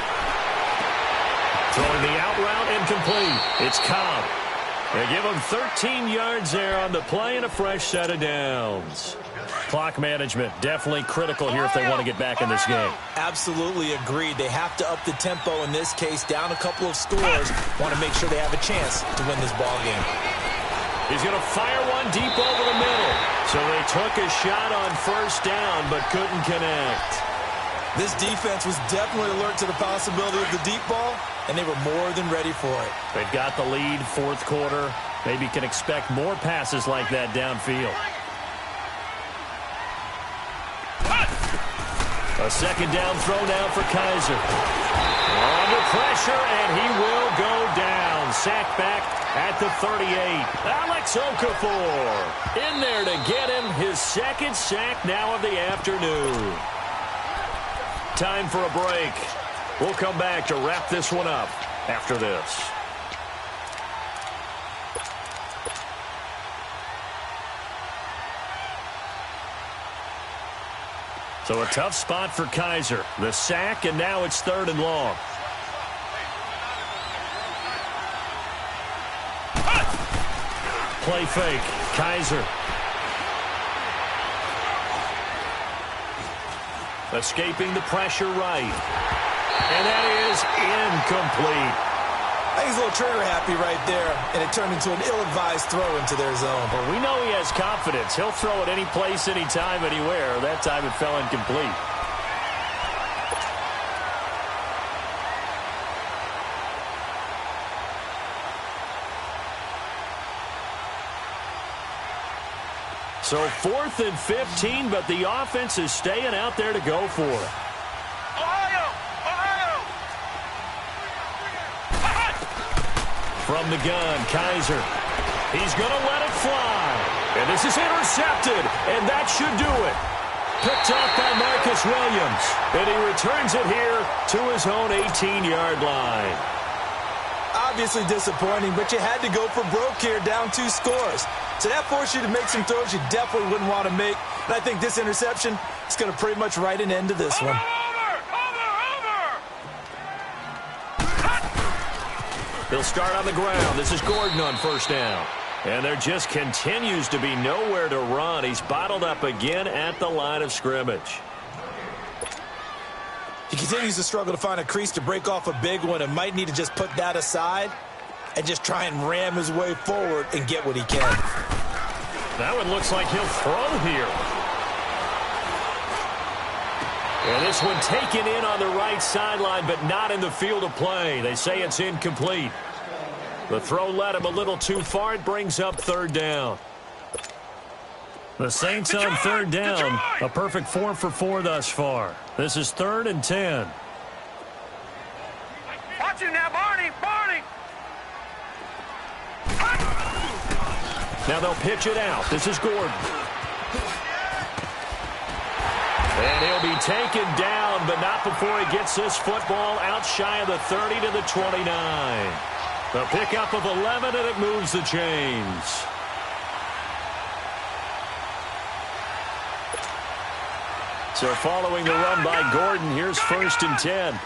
Throwing the out route incomplete. It's Cobb. They give him 13 yards there on the play and a fresh set of downs. Clock management definitely critical here if they want to get back in this game. Absolutely agreed. They have to up the tempo in this case, down a couple of scores. Want to make sure they have a chance to win this ball game. He's going to fire one deep over the middle. So they took a shot on 1st down but couldn't connect. This defense was definitely alert to the possibility of the deep ball, and they were more than ready for it. They've got the lead, 4th quarter. Maybe can expect more passes like that downfield. A 2nd down throw now for Kaiser. Under pressure, and he will go down. Sacked back at the 38. Alex Okafor in there to get him his 2nd sack now of the afternoon. Time for a break. We'll come back to wrap this one up after this. So a tough spot for Kaiser. The sack, and now it's 3rd and long. Play fake. Kaiser. Escaping the pressure right. And that is incomplete. I think he's a little trigger happy right there, and it turned into an ill-advised throw into their zone. Well, we know he has confidence. He'll throw it any place, anytime, anywhere. That time it fell incomplete. So 4th and 15, but the offense is staying out there to go for it. From the gun, Kaiser. He's going to let it fly. And this is intercepted, and that should do it. Picked off by Marcus Williams. And he returns it here to his own 18-yard line. Obviously disappointing, but you had to go for broke here, down 2 scores. So that forced you to make some throws you definitely wouldn't want to make. And I think this interception is going to pretty much write an end to this one. They'll start on the ground. This is Gordon on 1st down. And there just continues to be nowhere to run. He's bottled up again at the line of scrimmage. He continues to struggle to find a crease to break off a big one and might need to just put that aside and just try and ram his way forward and get what he can. That one looks like he'll throw here. And this one taken in on the right sideline, but not in the field of play. They say it's incomplete. The throw led him a little too far. It brings up third down. The Saints on third down. A perfect 4 for 4 thus far. This is 3rd and 10. Watch him now, Barney. Now they'll pitch it out. This is Gordon. And he'll be taken down, but not before he gets this football out shy of the 30 to the 29. The pickup of 11, and it moves the chains. So following the run by Gordon, here's 1st and 10.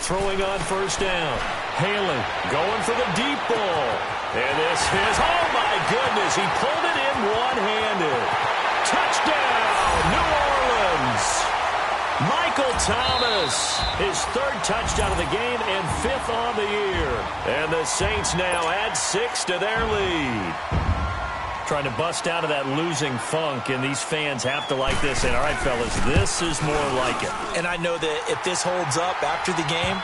Throwing on 1st down. Haley going for the deep ball. And this is, oh my goodness, he pulled it in one-handed. Touchdown, New Orleans. Michael Thomas, his 3rd touchdown of the game and 5th on the year. And the Saints now add 6 to their lead. Trying to bust out of that losing funk, and these fans have to like this. And all right, fellas, this is more like it. And I know that if this holds up after the game,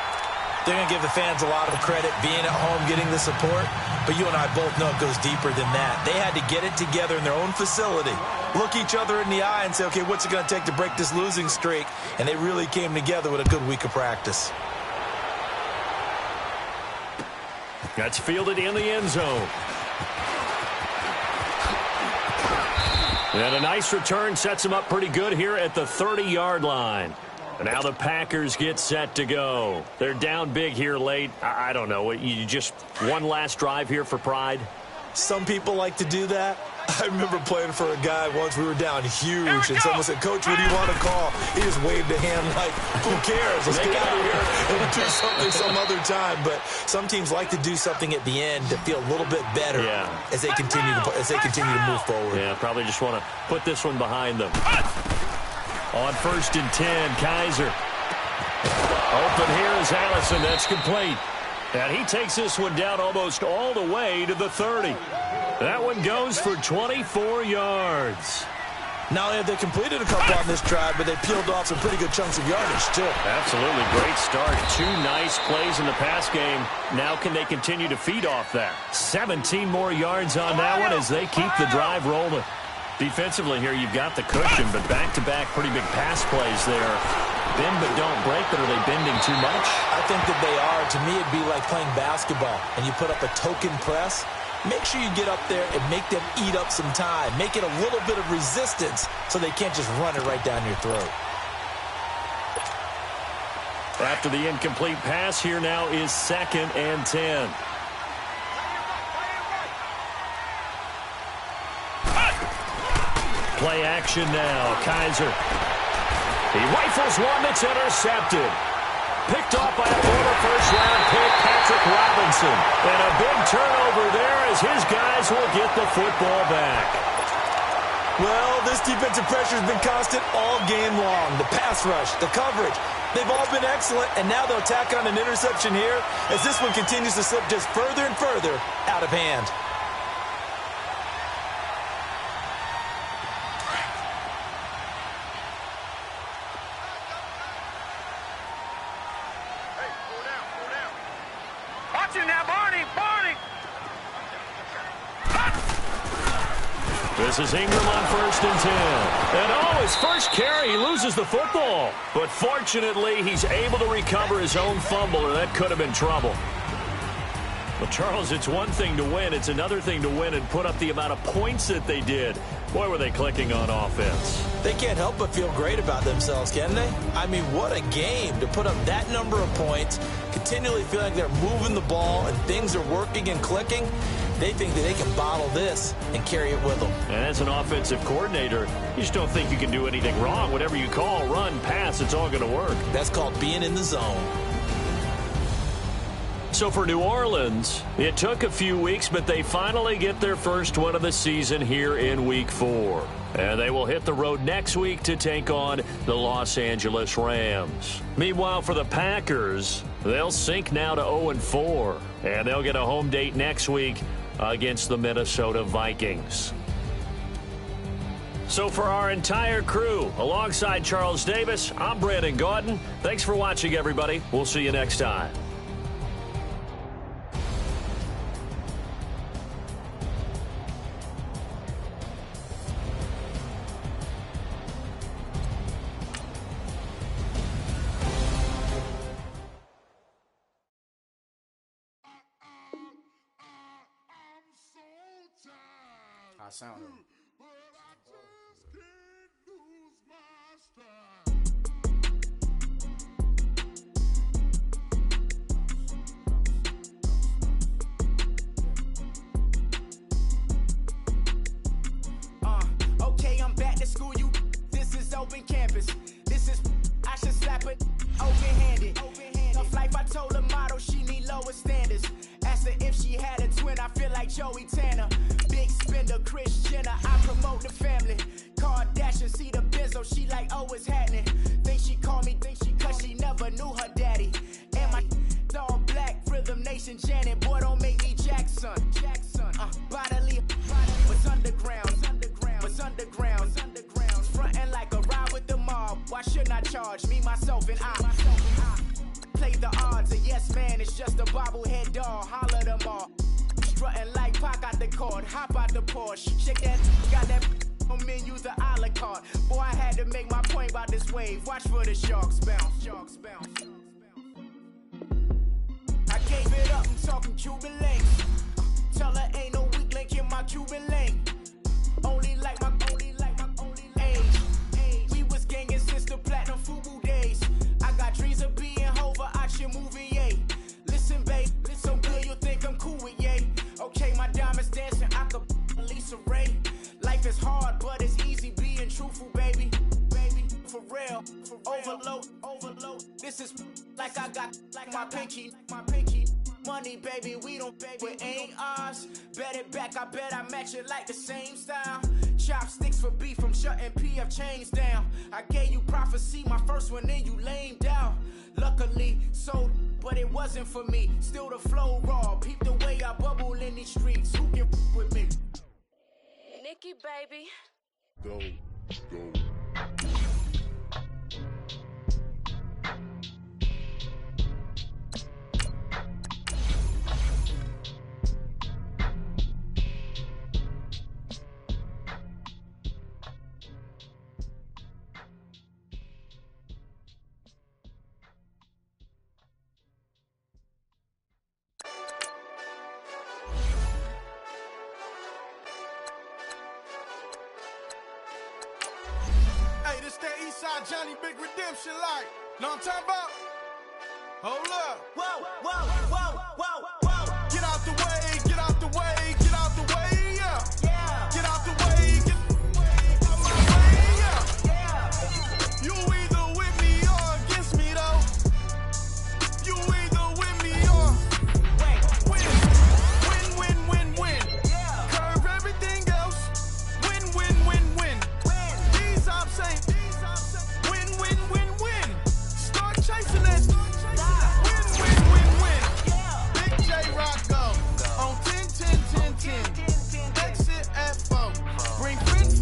they're going to give the fans a lot of credit being at home, getting the support. But you and I both know it goes deeper than that. They had to get it together in their own facility, look each other in the eye and say, okay, what's it going to take to break this losing streak? And they really came together with a good week of practice. That's fielded in the end zone. And a nice return sets him up pretty good here at the 30-yard line. And now the Packers get set to go. They're down big here late. I don't know. You just one last drive here for pride? Some people like to do that. I remember playing for a guy once. We were down huge, and someone said, Coach, what do you want to call? He just waved a hand like, who cares? Let's get out of here and do something some other time. But some teams like to do something at the end to feel a little bit better as they continue to move forward. Yeah, probably just want to put this one behind them. On 1st and 10, Kaiser. Open here is Allison. That's complete. And he takes this one down almost all the way to the 30. That one goes for 24 yards. Not only have they completed a couple on this drive, but they peeled off some pretty good chunks of yardage, too. Absolutely. Great start. 2 nice plays in the pass game. Now can they continue to feed off that? 17 more yards on that one as they keep the drive rolling. Defensively here, you've got the cushion, but back-to-back pretty big pass plays there. Bend but don't break, but are they bending too much? I think that they are. To me, it'd be like playing basketball, and you put up a token press. Make sure you get up there and make them eat up some time. Make it a little bit of resistance so they can't just run it right down your throat. After the incomplete pass, here now is 2nd and 10. Play action now. Kaiser. He rifles one that's intercepted. Picked off by a former first-round pick, Patrick Robinson. And a big turnover there as his guys will get the football back. Well, this defensive pressure has been constant all game long. The pass rush, the coverage, they've all been excellent, and now they'll tack on an interception here as this one continues to slip just further and further out of hand. This is Ingram on 1st and 10. And his first carry, he loses the football. But fortunately, he's able to recover his own fumble, or that could have been trouble. Well, Charles, it's one thing to win. It's another thing to win and put up the amount of points that they did. Boy, were they clicking on offense. They can't help but feel great about themselves, can they? I mean, what a game to put up that number of points, continually feeling like they're moving the ball and things are working and clicking. They think that they can bottle this and carry it with them. And as an offensive coordinator, you just don't think you can do anything wrong. Whatever you call, run, pass, it's all going to work. That's called being in the zone. So for New Orleans, it took a few weeks, but they finally get their first win of the season here in Week 4. And they will hit the road next week to take on the Los Angeles Rams. Meanwhile, for the Packers, they'll sink now to 0-4, and they'll get a home date next week against the Minnesota Vikings. So for our entire crew, alongside Charles Davis, I'm Brandon Gaudin. Thanks for watching, everybody. We'll see you next time. I sound it. Okay, I'm back to school, you. This is open campus. This is, I should slap it open-handed. Tough life, I told her model she need lower standards. Asked her if she had a twin, I feel like Joey Tanner. Big spender, Kris Jenner, I promote the family. Kardashian, see the Benzo, she like, oh, it's happening. Think she called me, cause she never knew her daddy. And my all black, Rhythm Nation, Janet, boy, don't make me Jackson. Bodily, was underground, frontin' like a ride with the mob. Why shouldn't I charge me, myself, and I? Play the odds, a yes man, it's just a bobblehead doll. Holler them all. Strutting like Pac out the cord, hop out the Porsche. Shake that, got that on menu, the a la carte. Boy, I had to make my point about this wave. Watch for the sharks bounce. I gave it up, I'm talking Cuban links. Tell her ain't no weak link in my Cuban link. Only like my age. We was gangin' since the platinum FUBU days. I got dreams of being Hova out your movie, yay. Listen, babe, so good you think I'm cool with yay. Okay, my diamonds dancing, I could Lisa Ray. Life is hard, but it's easy being truthful, baby. For real, overload. This is like I got like my pinky. Money, baby, we don't pay, it ain't ours. Bet it back, I bet I match it like the same style. Chopsticks for beef, I'm shutting PF chains down. I gave you prophecy, my first one, then you lamed out. Luckily, sold, but it wasn't for me. Still the flow raw, peep the way I bubble in these streets. Who can with me? Nikki, baby. Go. Hey, this that Eastside Johnny Big Redemption like. Know what I'm talking about? Hold up. Whoa. Get out the way, get out the way, get out the way, yeah. Get out the way, get out my way, yeah. You either with me or against me, though. You either with me or win. Curve everything else. Win. These I'm saying. Win. Start chasing that. Win. Big J Rocco on 10. Exit at 4. Bring friends.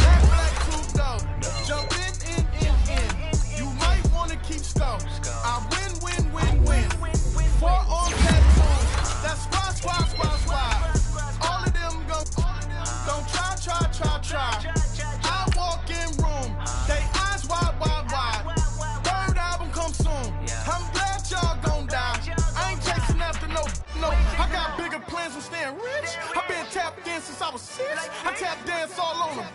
That black coupe though. Jump in. You might wanna keep score. I win. 4 on tattoos. That's squad. All of them go. Don't try. I walk in room. They eyes wide. Third album come soon. I'm glad y'all gon' die. I ain't chasing after no. I got bigger plans than staying rich. I been tapped in since I was 6. I tap dance all on them.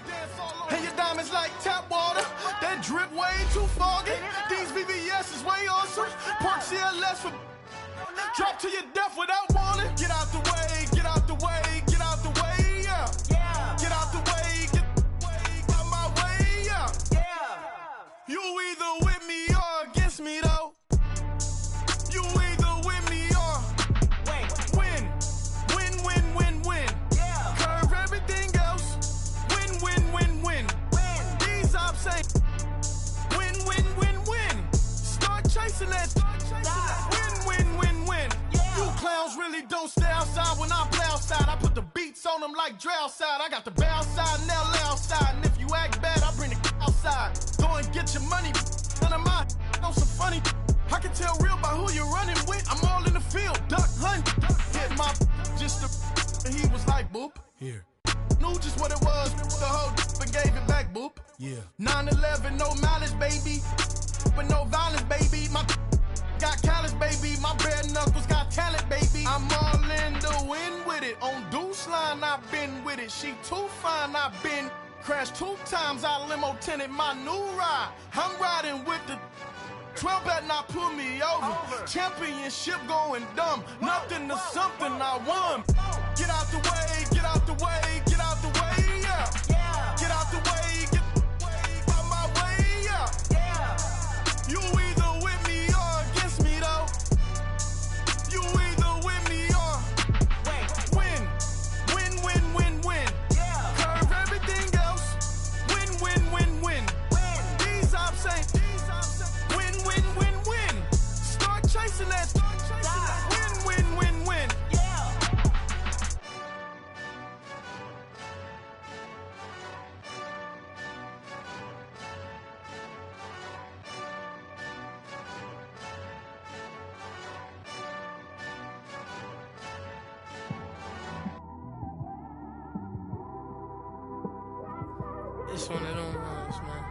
And your diamonds like tap water. That drip way too foggy. These VVS is way awesome. Park CLS for drop to your death without warning. Get out the way, yeah. Get out the way, get out my way, yeah. You either with me or against me, though. You either like Dre outside. I got the bow side and LA outside. And if you act bad, I bring the outside. Go and get your money. None of my know some funny. I can tell real by who you're running with. I'm all in the field, duck hunt. Hit my just the, and he was like, boop. Here. Knew just what it was. The whole and gave it back, boop. Yeah. 9/11, no malice, baby. But no violence, baby. My got callous, baby. My bare knuckles got talent, baby. I'm all in the wind with it. On Deuce line, I've been with it. She too fine, I've been crashed 2 times. I limo tinted my new ride. I'm riding with the 12 better not pull me over. Championship going dumb. Nothing to something I won. Get out the way, get out the way, get out the way, yeah. Get out the way, get out my way, yeah. You either with me or against me, though. You either with me or win. Win, win, win, win. Curve everything else. Win, win, win, win. These ops ain't. Win, win, win, win. Start chasing that. Win, win, win, win. It's one of them ones, man.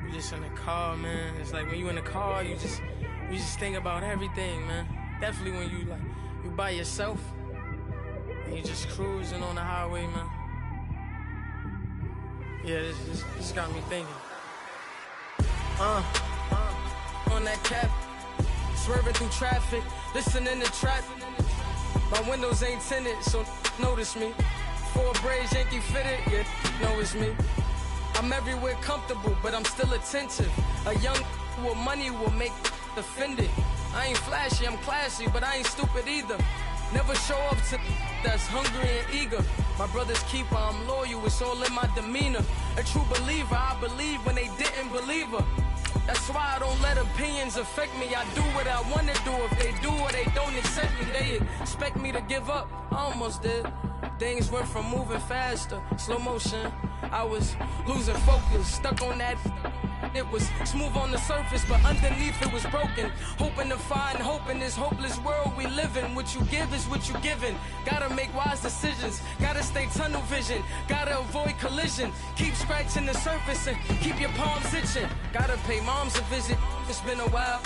You just in the car, man. It's like when you in the car, you just think about everything, man. Definitely when you by yourself and you just cruising on the highway, man. Yeah, this got me thinking. On that cap, swerving through traffic, listening to trap. My windows ain't tinted, so notice me. 4 braids, Yankee fitted, yeah, know it's me. I'm everywhere comfortable, but I'm still attentive. A young with money will make offended. I ain't flashy, I'm classy, but I ain't stupid either. Never show up to that's hungry and eager. My brother's keeper, I'm loyal, it's all in my demeanor. A true believer, I believe when they didn't believe her. That's why I don't let opinions affect me. I do what I want to do. If they do or they don't accept me, they expect me to give up. I almost did. Things went from moving faster, slow motion. I was losing focus, stuck on that. It was smooth on the surface, but underneath it was broken. Hoping to find hope in this hopeless world we live in. What you give is what you given. Gotta make wise decisions. Gotta stay tunnel vision. Gotta avoid collision. Keep scratching the surface and keep your palms itching. Gotta pay moms a visit. It's been a while.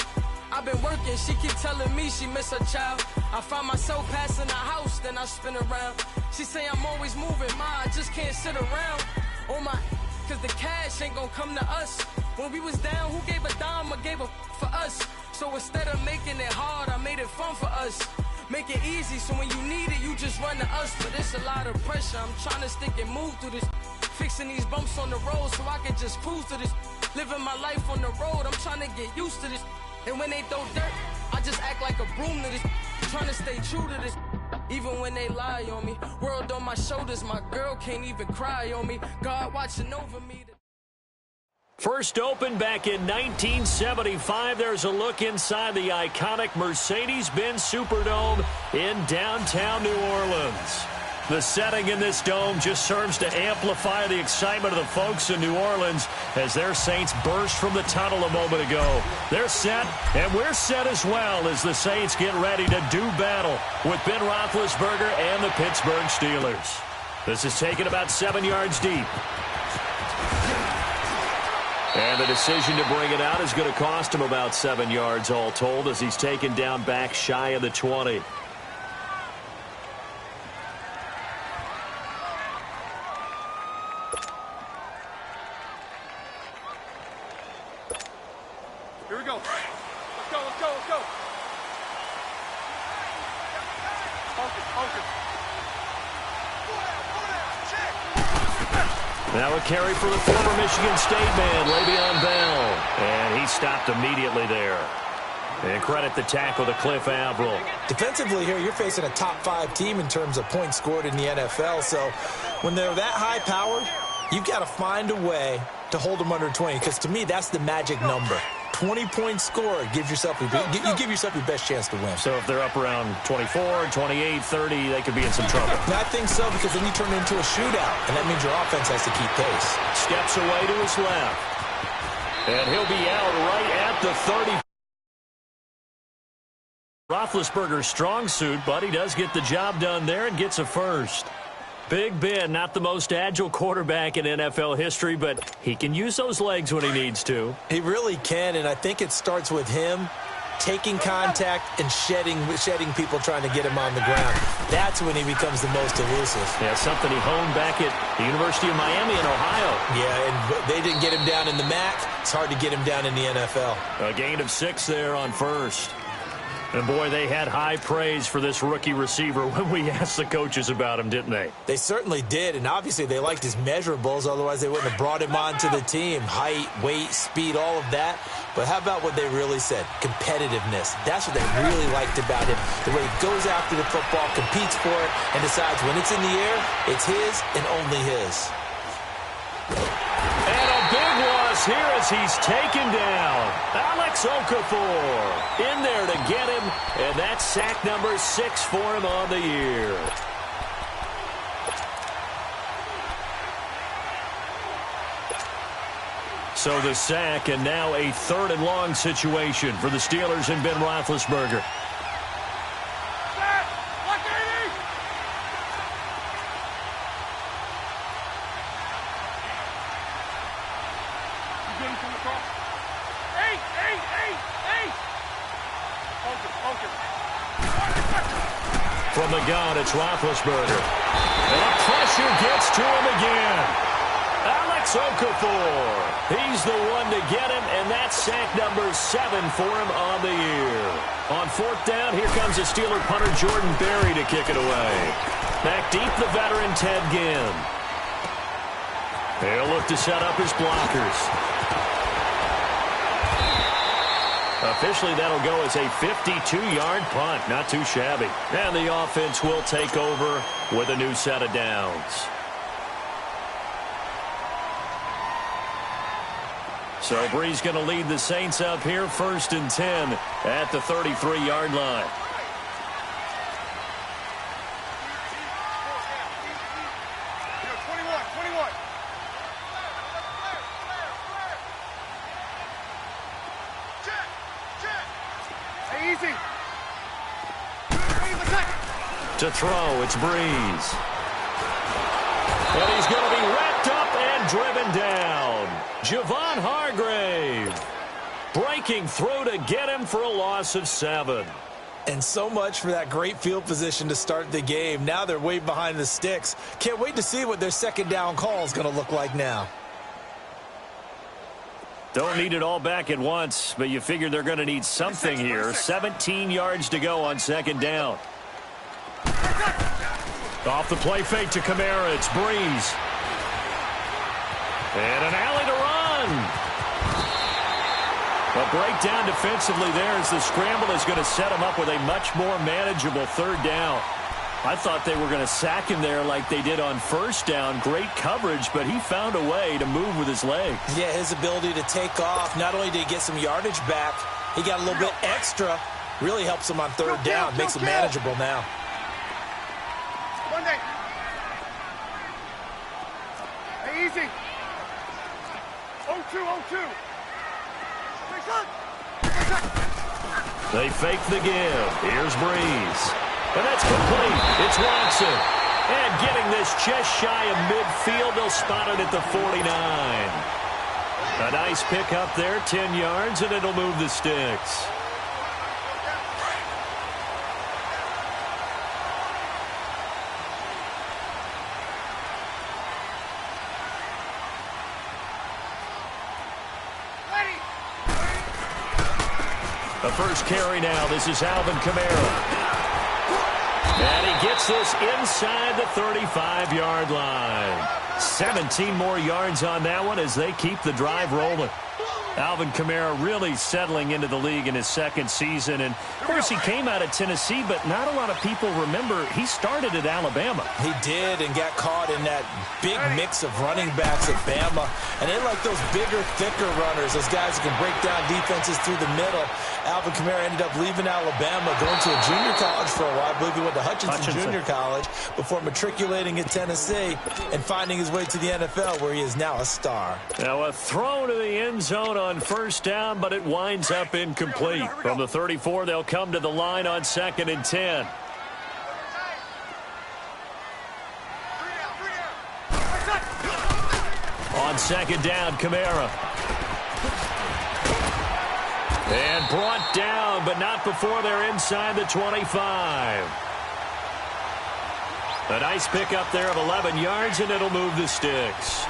I've been working, she keep telling me she miss her child. I find myself passing the house, then I spin around. She say I'm always moving, I just can't sit around. Oh my, cause the cash ain't gonna come to us. When we was down, who gave a dime or gave a for us? So instead of making it hard, I made it fun for us. Make it easy, so when you need it, you just run to us. But it's a lot of pressure, I'm trying to stick and move through this. Fixing these bumps on the road so I can just cruise to this. Living my life on the road, I'm trying to get used to this. And when they throw dirt, I just act like a broom to this. Trying to stay true to this. Even when they lie on me. World on my shoulders, my girl can't even cry on me. God watching over me. First opened back in 1975. There's a look inside the iconic Mercedes-Benz Superdome in downtown New Orleans. The setting in this dome just serves to amplify the excitement of the folks in New Orleans as their Saints burst from the tunnel a moment ago. They're set, and we're set as well as the Saints get ready to do battle with Ben Roethlisberger and the Pittsburgh Steelers. This is taken about 7 yards deep. And the decision to bring it out is going to cost him about 7 yards all told as he's taken down back shy of the 20. Here we go. Let's go, let's go, let's go. Focus, focus. Now a carry for the former Michigan State man, Le'Veon Bell. And he stopped immediately there. And credit the tackle to Cliff Avril. Defensively here, you're facing a top 5 team in terms of points scored in the NFL. So when they're that high powered, you've got to find a way to hold them under 20. Because to me, that's the magic number. 20-point score, you give yourself your best chance to win. So if they're up around 24, 28, 30, they could be in some trouble. I think so, because then you turn it into a shootout, and that means your offense has to keep pace. Steps away to his left. And he'll be out right at the 30. Roethlisberger's strong suit, but he does get the job done there and gets a first. Big Ben, not the most agile quarterback in NFL history, but he can use those legs when he needs to. He really can, and I think it starts with him taking contact and shedding people trying to get him on the ground. That's when he becomes the most elusive. Yeah, something he honed back at the University of Miami in Ohio. Yeah, and they didn't get him down in the MAC. It's hard to get him down in the NFL. A gain of 6 there on first. And, boy, they had high praise for this rookie receiver when we asked the coaches about him, didn't they? They certainly did, and obviously they liked his measurables. Otherwise, they wouldn't have brought him onto the team. Height, weight, speed, all of that. But how about what they really said? Competitiveness. That's what they really liked about him. The way he goes after the football, competes for it, and decides when it's in the air, it's his and only his. And a big loss here as he's taken down. Alex Okafor in there to get him, and that's sack number 6 for him on the year. So the sack, and now a 3rd and long situation for the Steelers and Ben Roethlisberger. From the gun, it's Roethlisberger. And the pressure gets to him again. Alex Okafor. He's the one to get him, and that's sack number 7 for him on the year. On 4th down, here comes the Steeler punter Jordan Berry to kick it away. Back deep, the veteran Ted Ginn. He'll look to set up his blockers. Officially, that'll go as a 52-yard punt. Not too shabby. And the offense will take over with a new set of downs. So Bree's going to lead the Saints up here, 1st and 10 at the 33-yard line. To throw, it's Breeze. And he's going to be wrapped up and driven down. Javon Hargrave breaking through to get him for a loss of 7. And so much for that great field position to start the game. Now they're way behind the sticks. Can't wait to see what their 2nd down call is going to look like now. Don't need it all back at once, but you figure they're going to need something here. 17 yards to go on 2nd down. Off the play fake to Kamara, it's Breeze. And an alley to run. A breakdown defensively there as the scramble is going to set him up with a much more manageable 3rd down. I thought they were going to sack him there like they did on 1st down. Great coverage, but he found a way to move with his legs. Yeah, his ability to take off. Not only did he get some yardage back, he got a little bit extra. Really helps him on 3rd down. Makes it manageable now. Monday. Hey, easy. 0-2. They fake the give. Here's Breeze. And that's complete. It's Watson. And getting this just shy of midfield, they'll spot it at the 49. A nice pick up there, 10 yards, and it'll move the sticks. The first carry now. This is Alvin Kamara. And he gets this inside the 35-yard line. 17 more yards on that one as they keep the drive rolling. Alvin Kamara really settling into the league in his second season. And, of course, he came out of Tennessee, but not a lot of people remember he started at Alabama. He did and got caught in that big mix of running backs at Bama. And they like those bigger, thicker runners, those guys who can break down defenses through the middle. Alvin Kamara ended up leaving Alabama, going to a junior college for a while. I believe he went to Hutchinson Junior College before matriculating at Tennessee and finding his way to the NFL, where he is now a star. Now a throw to the end zone on first down, but it winds up incomplete. From the 34, they'll come to the line on 2nd and 10. On 2nd down, Kamara. And brought down, but not before they're inside the 25. A nice pickup there of 11 yards, and it'll move the sticks.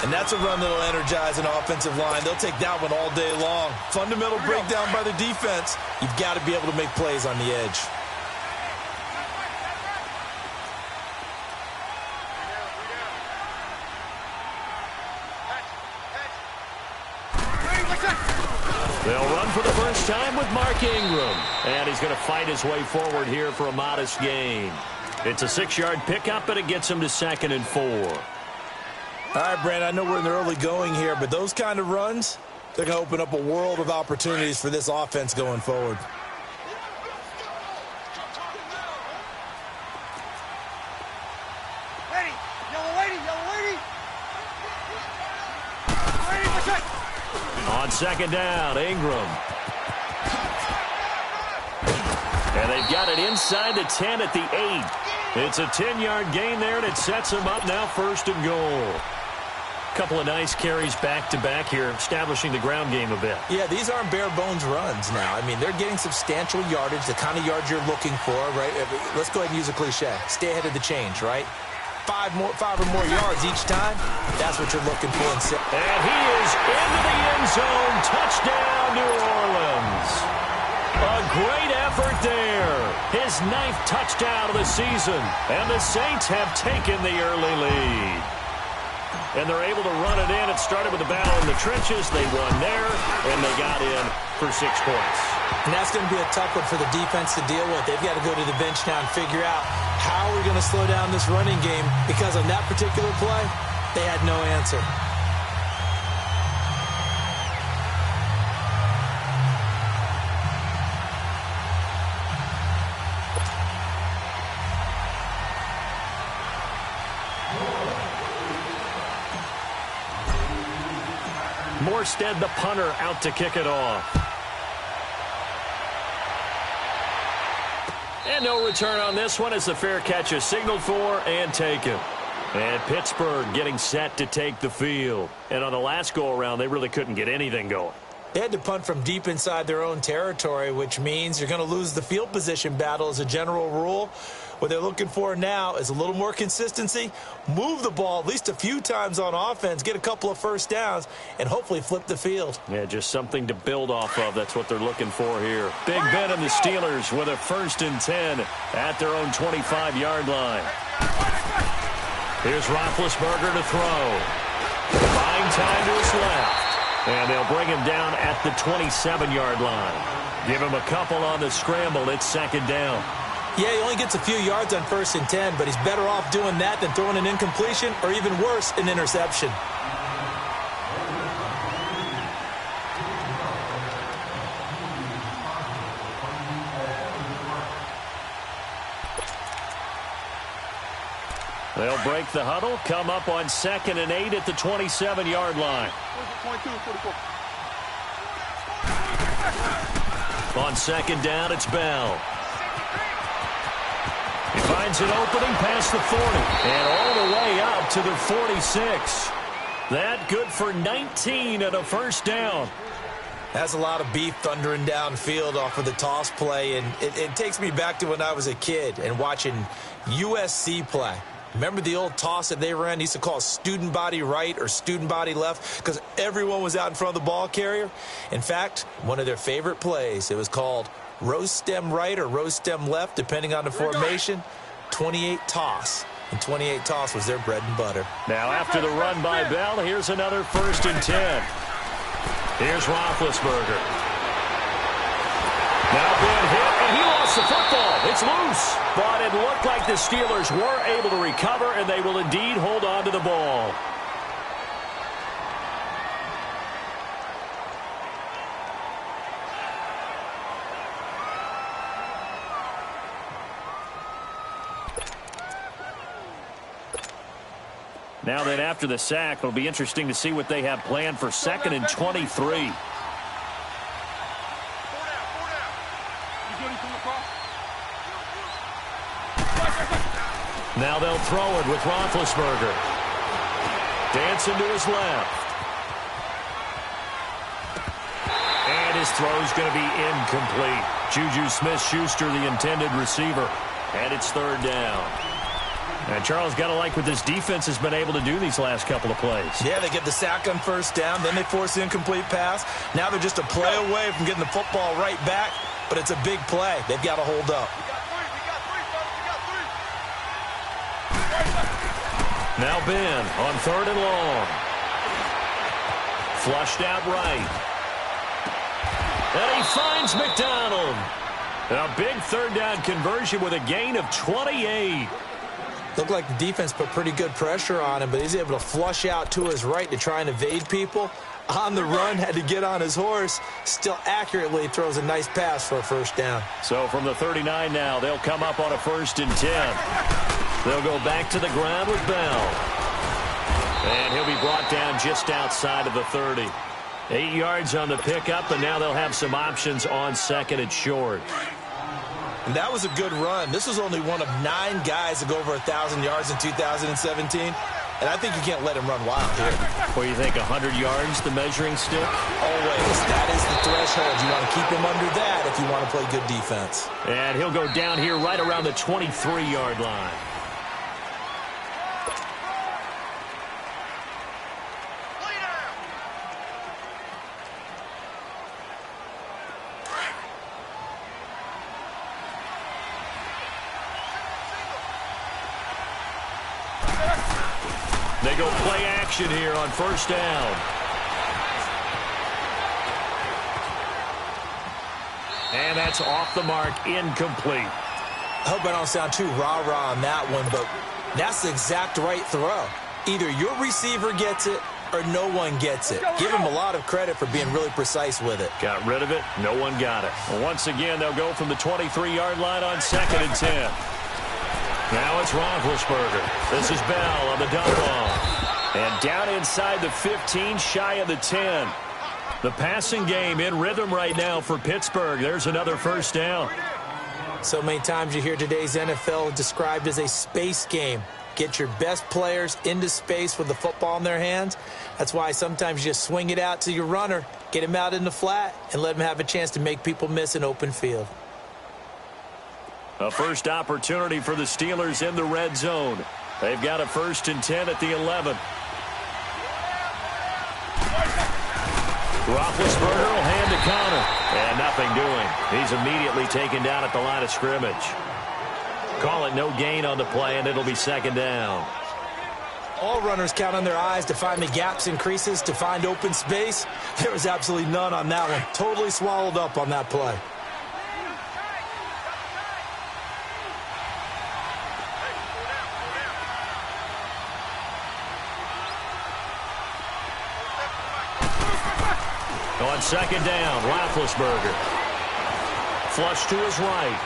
And that's a run that'll energize an offensive line. They'll take that one all day long. Fundamental breakdown by the defense. You've got to be able to make plays on the edge. They'll run for the first time with Mark Ingram. And he's going to fight his way forward here for a modest gain. It's a 6-yard pickup, and it gets him to 2nd and 4. All right, Brandon, I know we're in the early going here, but those kind of runs, they're going to open up a world of opportunities for this offense going forward. Lady, yellow lady, yellow lady. Lady, protect. On 2nd down, Ingram. And they've got it inside the 10 at the 8. It's a 10-yard gain there, and it sets them up now 1st and goal. Couple of nice carries back-to-back here, establishing the ground game a bit. Yeah, these aren't bare-bones runs now. I mean, they're getting substantial yardage, the kind of yards you're looking for, right? Let's go ahead and use a cliche. Stay ahead of the change, right? 5 or more yards each time, that's what you're looking for. And he is into the end zone. Touchdown, New Orleans. A great effort there. His 9th touchdown of the season. And the Saints have taken the early lead. And they're able to run it in. It started with a battle in the trenches. They won there, and they got in for 6 points. And that's going to be a tough one for the defense to deal with. They've got to go to the bench now and figure out how we're going to slow down this running game, because on that particular play, they had no answer. Morstead, the punter, out to kick it off. And no return on this one as the fair catch is signaled for and taken. And Pittsburgh getting set to take the field. And on the last go-around, they really couldn't get anything going. They had to punt from deep inside their own territory, which means you're going to lose the field position battle as a general rule. What they're looking for now is a little more consistency, move the ball at least a few times on offense, get a couple of first downs, and hopefully flip the field. Yeah, just something to build off of. That's what they're looking for here. Big Ben and the Steelers with a 1st and 10 at their own 25-yard line. Here's Roethlisberger to throw. Buying time to his left. And they'll bring him down at the 27-yard line. Give him a couple on the scramble. It's 2nd down. Yeah, he only gets a few yards on 1st and 10, but he's better off doing that than throwing an incompletion or even worse, an interception. They'll break the huddle, come up on 2nd and 8 at the 27-yard line. 22, 44. On 2nd down, it's Bell. He finds an opening past the 40 and all the way out to the 46. That good for 19 and a 1st down. That's a lot of beef thundering downfield off of the toss play, and it takes me back to when I was a kid and watching USC play. Remember the old toss that they ran? They used to call student body right or student body left because everyone was out in front of the ball carrier. In fact, one of their favorite plays, it was called rose stem right or rose stem left, depending on the formation. 28 toss. And 28 toss was their bread and butter. Now after the run by Bell, here's another 1st and 10. Here's Roethlisberger. Now Ben hit, and he lost the football. It's loose. But it looked like the Steelers were able to recover, and they will indeed hold on to the ball. Now then, after the sack, it'll be interesting to see what they have planned for 2nd and 23. Now they'll throw it with Roethlisberger. Dancing to his left. And his throw's going to be incomplete. Juju Smith-Schuster, the intended receiver. And it's 3rd down. And Charles, got to like what this defense has been able to do these last couple of plays. Yeah, they get the sack on 1st down, then they force the incomplete pass. Now they're just a play away from getting the football right back, but it's a big play. They've got to hold up. Now Ben on 3rd and long. Flushed out right. And he finds McDonald. A big 3rd down conversion with a gain of 28. Looked like the defense put pretty good pressure on him, but he's able to flush out to his right to try and evade people. On the run, had to get on his horse. Still accurately throws a nice pass for a 1st down. So from the 39 now, they'll come up on a 1st and 10. They'll go back to the ground with Bell. And he'll be brought down just outside of the 30. 8 yards on the pickup, and now they'll have some options on 2nd and short. And that was a good run. This was only one of 9 guys to go over 1,000 yards in 2017. And I think you can't let him run wild here. Well, you think 100 yards, the measuring stick? Always. That is the threshold. You want to keep him under that if you want to play good defense. And he'll go down here right around the 23-yard line. They go play action here on 1st down. And that's off the mark, incomplete. I hope I don't sound too rah-rah on that one, but that's the exact right throw. Either your receiver gets it or no one gets it. Give him a lot of credit for being really precise with it. Got rid of it. No one got it. Well, once again, they'll go from the 23-yard line on 2nd and 10. Now it's Roethlisberger. This is Bell on the dump off. And down inside the 15, shy of the 10. The passing game in rhythm right now for Pittsburgh. There's another 1st down. So many times you hear today's NFL described as a space game. Get your best players into space with the football in their hands. That's why sometimes you just swing it out to your runner, get him out in the flat, and let him have a chance to make people miss an open field. A first opportunity for the Steelers in the red zone. They've got a 1st and 10 at the 11. Roethlisberger will hand to Connor. And nothing doing. He's immediately taken down at the line of scrimmage. Call it no gain on the play, and it'll be 2nd down. All runners count on their eyes to find the gaps and creases, to find open space. There was absolutely none on that one. Totally swallowed up on that play. On 2nd down, Roethlisberger. Flush to his right.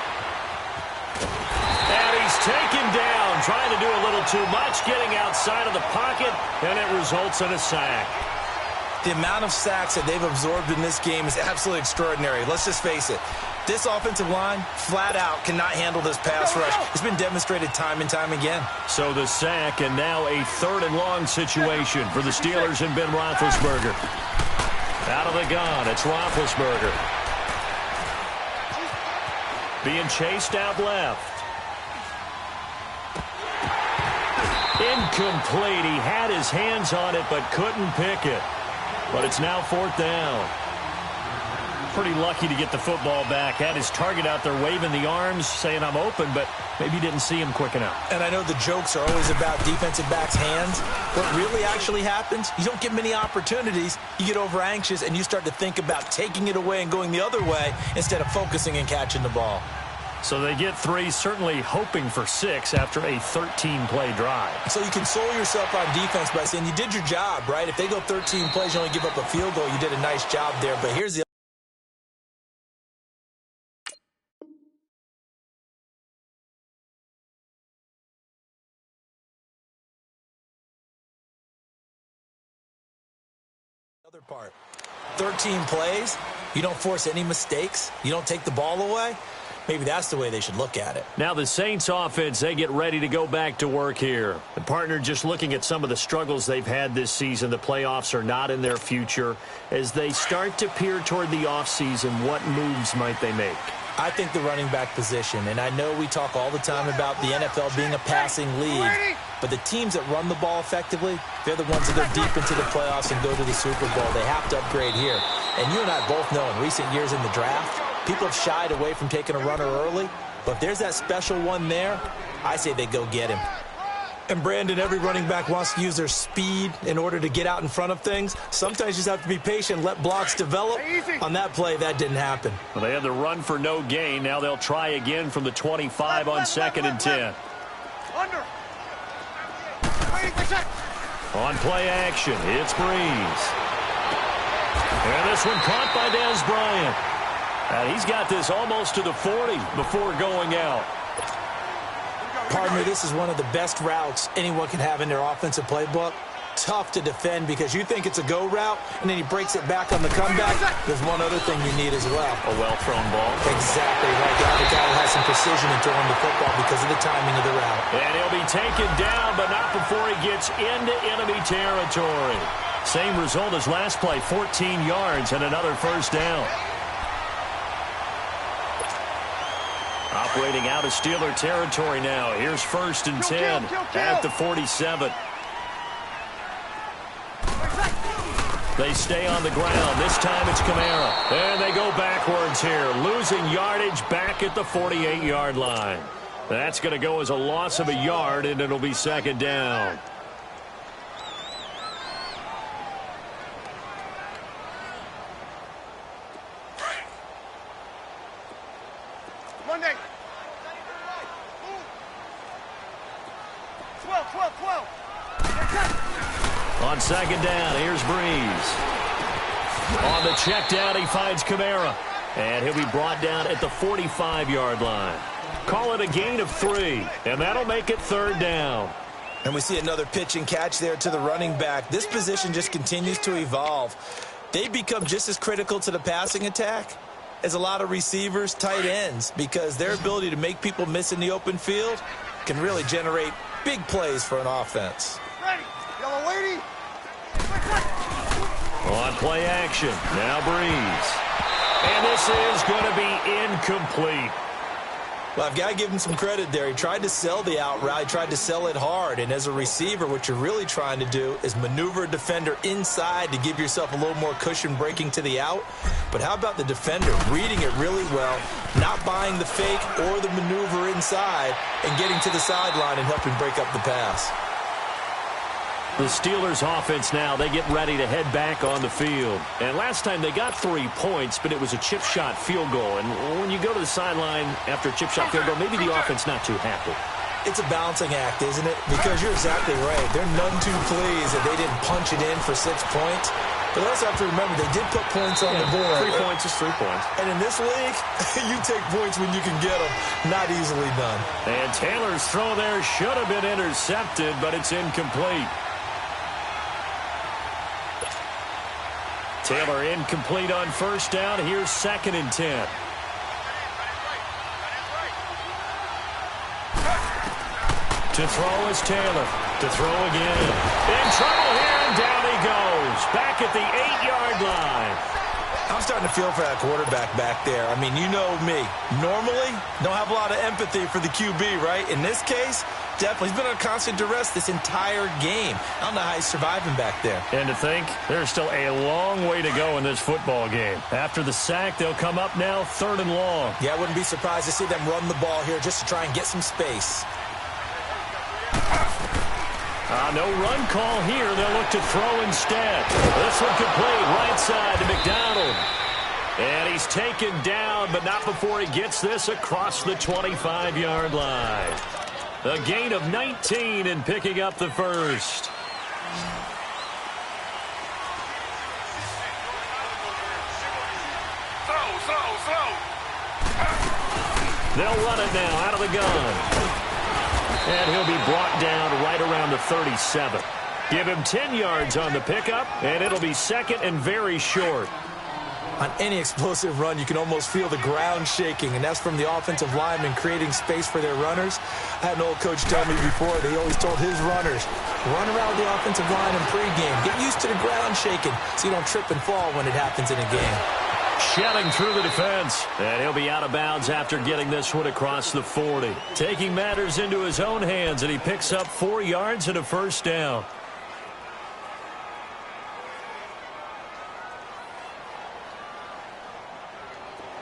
And he's taken down, trying to do a little too much, getting outside of the pocket, and it results in a sack. The amount of sacks that they've absorbed in this game is absolutely extraordinary. Let's just face it. This offensive line, flat out, cannot handle this pass rush. It's been demonstrated time and time again. So the sack, and now a 3rd and long situation for the Steelers and Ben Roethlisberger. Out of the gun, it's Roethlisberger. Being chased out left. Incomplete. He had his hands on it but couldn't pick it. But it's now 4th down. pretty lucky to get the football back. Had his target out there waving the arms, saying I'm open, but maybe didn't see him quick enough. And I know the jokes are always about defensive backs' hands. What really actually happens, you don't get many opportunities. You get over anxious, and you start to think about taking it away and going the other way instead of focusing and catching the ball. So they get 3, certainly hoping for 6 after a 13-play drive. So you console yourself on defense by saying you did your job, right? If they go 13 plays, you only give up a field goal, you did a nice job there. But here's the other part. 13 plays, you don't force any mistakes, you don't take the ball away. Maybe that's the way they should look at it. Now the Saints offense, they get ready to go back to work here. The partner, just looking at some of the struggles they've had this season, the playoffs are not in their future. As they start to peer toward the offseason, what moves might they make? I think the running back position, and I know we talk all the time about the NFL being a passing league, but the teams that run the ball effectively, they're the ones that go deep into the playoffs and go to the Super Bowl. They have to upgrade here. And you and I both know in recent years in the draft, people have shied away from taking a runner early, but if there's that special one there, I say they go get him. And, Brandon, every running back wants to use their speed in order to get out in front of things. Sometimes you just have to be patient, let blocks develop. On that play, that didn't happen. Well, they had the run for no gain. Now they'll try again from the 25 on 2nd and 10. Under. On play action, it's Breeze. And this one caught by Dez Bryant. And he's got this almost to the 40 before going out. Partner, this is one of the best routes anyone can have in their offensive playbook. Tough to defend because you think it's a go route, and then he breaks it back on the comeback. There's one other thing you need as well. A well-thrown ball. Exactly right. The other guy has some precision in throwing the football because of the timing of the route. And he'll be taken down, but not before he gets into enemy territory. Same result as last play, 14 yards and another first down. Operating out of Steeler territory now. Here's 1st and 10 at the 47. They stay on the ground. This time it's Kamara. And they go backwards here, losing yardage back at the 48-yard line. That's going to go as a loss of a yard, and it'll be 2nd down. Monday. 12. On 2nd down, here's Breeze. On the check down, he finds Kamara. And he'll be brought down at the 45-yard line. Call it a gain of 3, and that'll make it 3rd down. And we see another pitch and catch there to the running back. This position just continues to evolve. They become just as critical to the passing attack as a lot of receivers, tight ends, because their ability to make people miss in the open field can really generate big plays for an offense. Ready. Yellow lady. On play action, now Breeze. And this is going to be incomplete. Well, I've got to give him some credit there. He tried to sell the out route. He tried to sell it hard. And as a receiver, what you're really trying to do is maneuver a defender inside to give yourself a little more cushion breaking to the out. But how about the defender reading it really well, not buying the fake or the maneuver inside, and getting to the sideline and helping break up the pass? The Steelers offense now, they get ready to head back on the field. And last time they got 3 points, but it was a chip shot field goal. And when you go to the sideline after a chip shot field goal, maybe the offense not too happy. It's a balancing act, isn't it? Because you're exactly right. They're none too pleased that they didn't punch it in for 6 points. But also have to remember, they did put points on the board. 3 points is 3 points. And in this league, you take points when you can get them. Not easily done. And Taylor's throw there should have been intercepted, but it's incomplete. Taylor incomplete on 1st down. Here's 2nd and 10. To throw is Taylor. To throw again. In trouble here, and down he goes. Back at the 8-yard line. I'm starting to feel for that quarterback back there. I mean, you know me. Normally, don't have a lot of empathy for the QB, right? In this case, Definitely. He's been on constant duress this entire game. I don't know how he's surviving back there. And to think, there's still a long way to go in this football game. After the sack, they'll come up now 3rd and long. Yeah, I wouldn't be surprised to see them run the ball here just to try and get some space. No run call here. They'll look to throw instead. This one complete right side to McDonald. And he's taken down, but not before he gets this across the 25-yard line. A gain of 19 in picking up the first. They'll run it now out of the gun. And he'll be brought down right around the 37. Give him 10 yards on the pickup, and it'll be 2nd and very short. On any explosive run, you can almost feel the ground shaking, and that's from the offensive linemen creating space for their runners. I had an old coach tell me before that he always told his runners, run around the offensive line in pregame. Get used to the ground shaking so you don't trip and fall when it happens in a game. Shelling through the defense, and he'll be out of bounds after getting this one across the 40. Taking matters into his own hands, and he picks up 4 yards and a first down.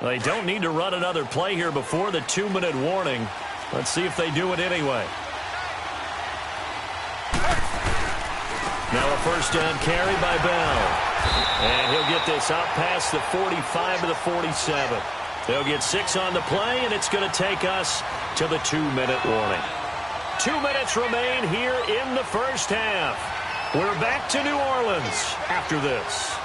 They don't need to run another play here before the 2-minute warning. Let's see if they do it anyway. Now a first down carry by Bell. And he'll get this out past the 45 to the 47. They'll get 6 on the play, and it's going to take us to the 2-minute warning. 2 minutes remain here in the first half. We're back to New Orleans after this.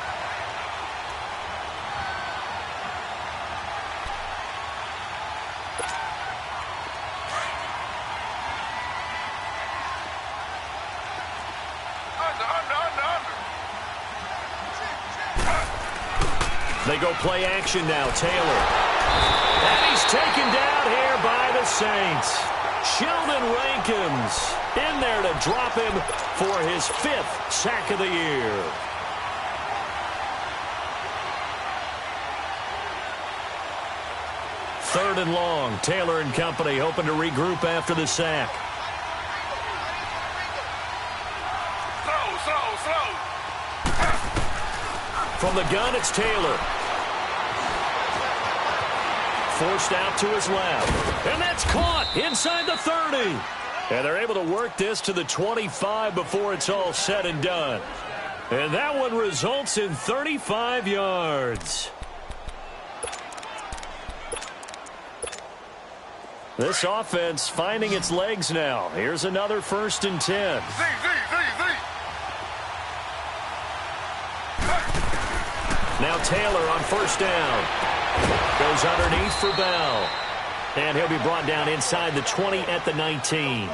They go play action now, Taylor. And he's taken down here by the Saints. Sheldon Rankins in there to drop him for his 5th sack of the year. Third and long. Taylor and company hoping to regroup after the sack. From the gun, it's Taylor. Forced out to his left. And that's caught inside the 30. And they're able to work this to the 25 before it's all said and done. And that one results in 35 yards. This offense finding its legs now. Here's another 1st and 10. Now Taylor on first down. Goes underneath for Bell. And he'll be brought down inside the 20 at the 19.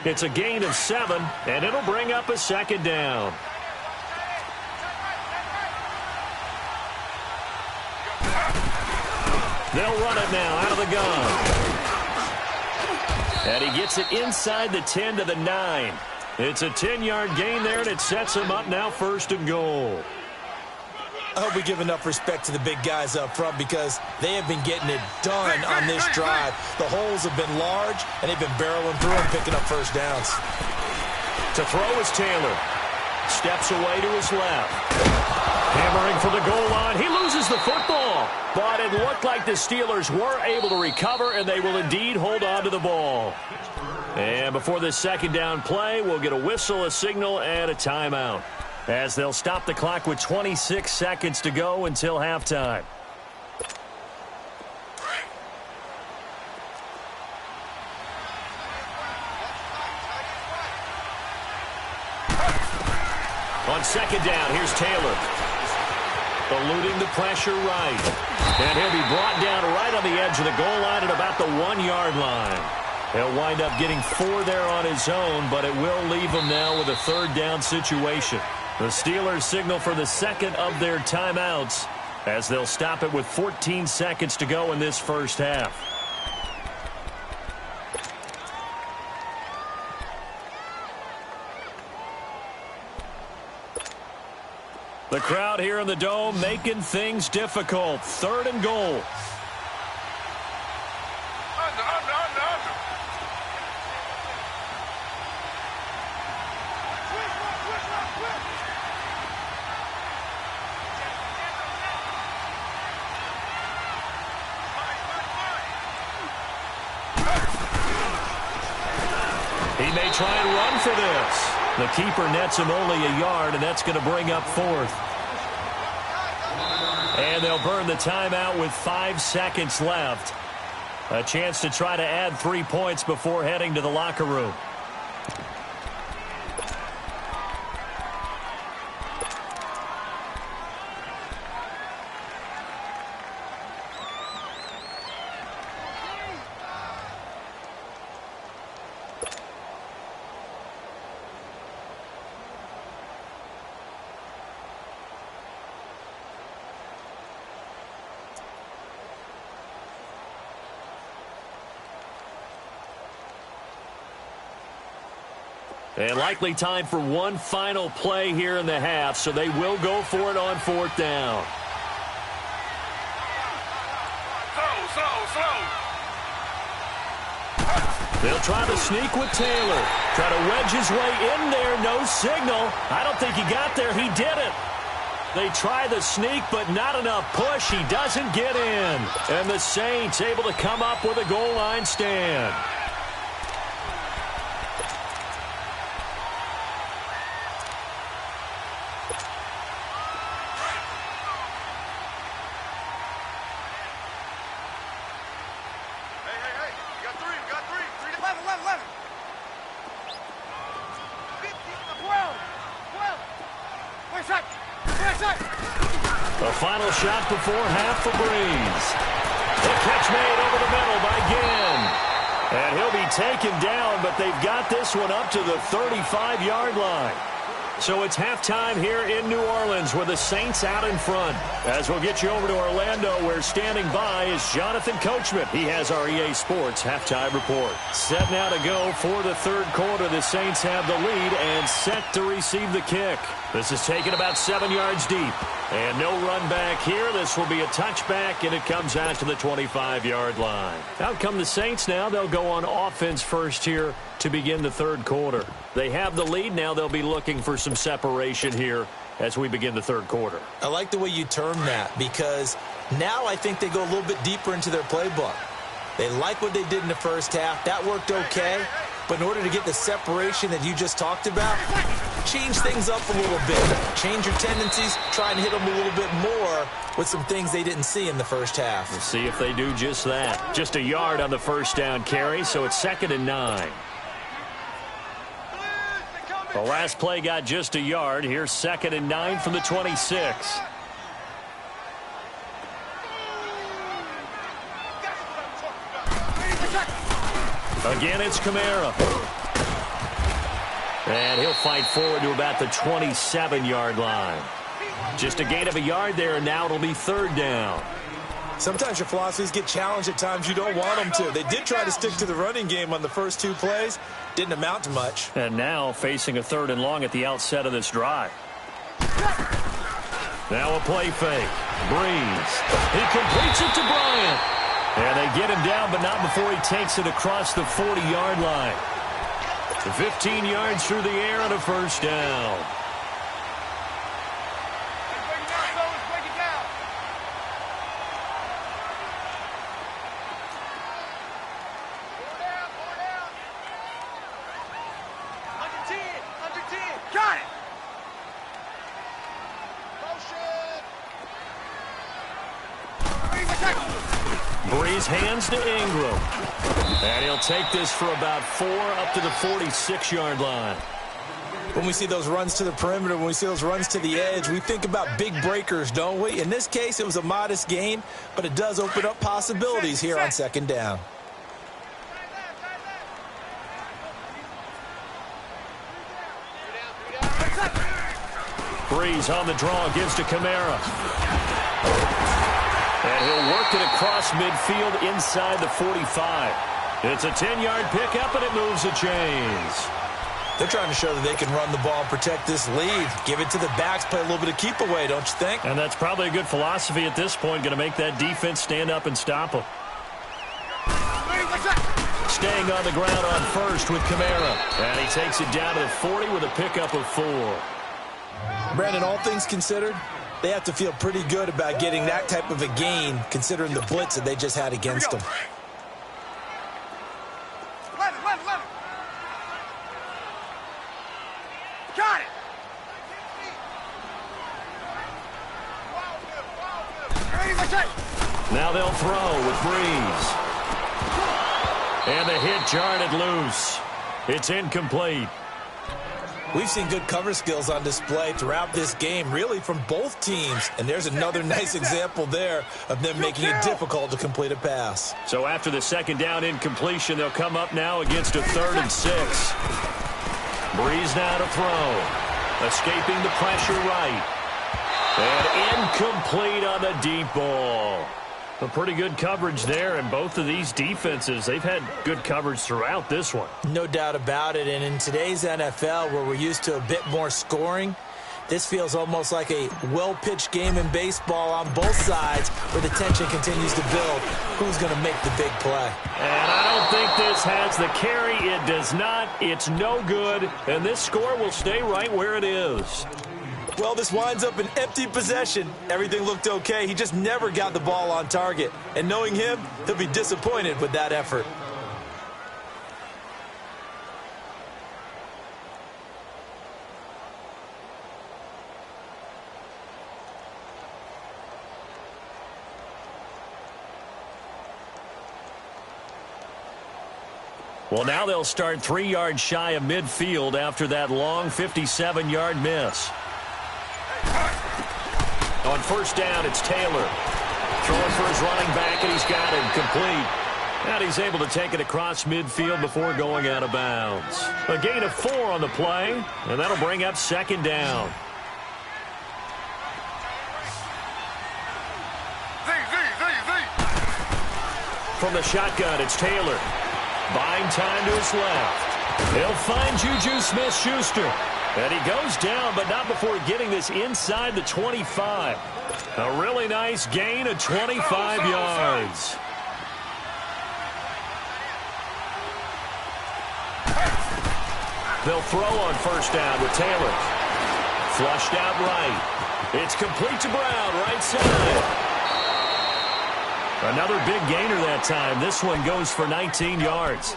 It's a gain of 7, and it'll bring up a 2nd down. They'll run it now out of the gun. And he gets it inside the 10 to the 9. It's a 10-yard gain there, and it sets him up now 1st and goal. I hope we give enough respect to the big guys up front because they have been getting it done on this drive. The holes have been large, and they've been barreling through and picking up first downs. To throw is Taylor. Steps away to his left. Hammering for the goal line. He loses the football. But it looked like the Steelers were able to recover, and they will indeed hold on to the ball. And before this 2nd down play, we'll get a whistle, a signal, and a timeout, as they'll stop the clock with 26 seconds to go until halftime. On 2nd down, here's Taylor. Eluding the pressure right. And he'll be brought down right on the edge of the goal line at about the 1-yard line. He'll wind up getting 4 there on his own, but it will leave him now with a 3rd down situation. The Steelers signal for the 2nd of their timeouts as they'll stop it with 14 seconds to go in this first half. The crowd here in the Dome making things difficult. 3rd and goal. He may try and run for this. The keeper nets him only a yard, and that's going to bring up fourth. And they'll burn the timeout with 5 seconds left. A chance to try to add 3 points before heading to the locker room. And likely time for one final play here in the half, so they will go for it on fourth down. They'll try to sneak with Taylor. Try to wedge his way in there. No signal. I don't think he got there. He did it. They try the sneak, but not enough push. He doesn't get in. And the Saints able to come up with a goal line stand. The final shot before half for Breeze. The catch made over the middle by Ginn. And he'll be taken down, but they've got this one up to the 35-yard line. So it's halftime here in New Orleans with the Saints out in front. As we'll get you over to Orlando, where standing by is Jonathan Coachman. He has our EA Sports halftime report. Set now to go for the third quarter. The Saints have the lead and set to receive the kick. This is taken about 7 yards deep. And no run back here. This will be a touchback, and it comes out to the 25-yard line. Out come the Saints now. They'll go on offense first here to begin the third quarter. They have the lead. Now they'll be looking for some separation here as we begin the third quarter. I like the way you term that, because now I think they go a little bit deeper into their playbook. They like what they did in the first half. That worked okay. But in order to get the separation that you just talked about, change things up a little bit. Change your tendencies. Try and hit them a little bit more with some things they didn't see in the first half. We'll see if they do just that. Just a yard on the first down carry, so it's 2nd and 9. The last play got just a yard. Here's 2nd and 9 from the 26. Again, it's Kamara. And he'll fight forward to about the 27-yard line. Just a gain of a yard there, and now it'll be 3rd down. Sometimes your philosophies get challenged at times you don't want them to. They did try to stick to the running game on the first 2 plays. Didn't amount to much. And now facing a 3rd and long at the outset of this drive. Now a play fake. Breeze. He completes it to Bryant. And they get him down, but not before he takes it across the 40-yard line. 15 yards through the air and a first down. Got it! Breeze hands to Ingram. And he'll take this for about 4 up to the 46-yard line. When we see those runs to the perimeter, when we see those runs to the edge, we think about big breakers, don't we? In this case, it was a modest gain, but it does open up possibilities here on 2nd down. Breeze on the draw, gives to Kamara. And he'll work it across midfield inside the 45. It's a 10-yard pickup, and it moves the chains. They're trying to show that they can run the ball and protect this lead. Give it to the backs, play a little bit of keep away, don't you think? And that's probably a good philosophy at this point, going to make that defense stand up and stop them. Staying on the ground on first with Kamara. And he takes it down to the 40 with a pickup of 4. Brandon, all things considered, they have to feel pretty good about getting that type of a gain, considering the blitz that they just had against them. Now they'll throw with Breeze. And the hit jarred it loose. It's incomplete. We've seen good cover skills on display throughout this game, really from both teams. And there's another nice example there of them making it difficult to complete a pass. So after the second down incompletion, they'll come up now against a 3rd and 6. Breeze now to throw. Escaping the pressure right. And incomplete on the deep ball. A pretty good coverage there, and both of these defenses, they've had good coverage throughout this one. No doubt about it, and in today's NFL, where we're used to a bit more scoring, this feels almost like a well-pitched game in baseball on both sides, where the tension continues to build. Who's going to make the big play? And I don't think this has the carry. It does not. It's no good, and this score will stay right where it is. Well, this winds up an empty possession. Everything looked okay. He just never got the ball on target. And knowing him, he'll be disappointed with that effort. Well, now they'll start 3 yards shy of midfield after that long 57-yard miss. On first down, it's Taylor. Throwing for his running back, and he's got him complete. And he's able to take it across midfield before going out of bounds. A gain of 4 on the play, and that'll bring up 2nd down. From the shotgun, it's Taylor. Buying time to his left. He'll find Juju Smith-Schuster. And he goes down, but not before getting this inside the 25. A really nice gain of 25 yards. They'll throw on first down with Taylor. Flushed out right. It's complete to Brown, right side. Another big gainer that time. This one goes for 19 yards.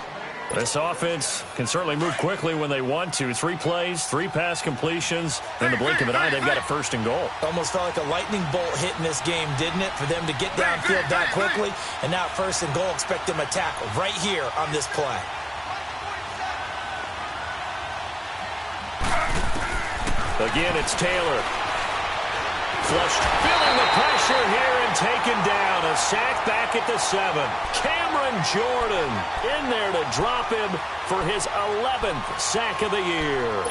This offense can certainly move quickly when they want to. 3 plays, 3 pass completions. In the blink of an eye, they've got a 1st and goal. Almost felt like a lightning bolt hit in this game, didn't it? For them to get downfield that quickly. And now 1st and goal, expect them to attack right here on this play. Again, it's Taylor. Flushed, feeling the pressure here and taken down. A sack back at the 7. Cameron Jordan in there to drop him for his 11th sack of the year.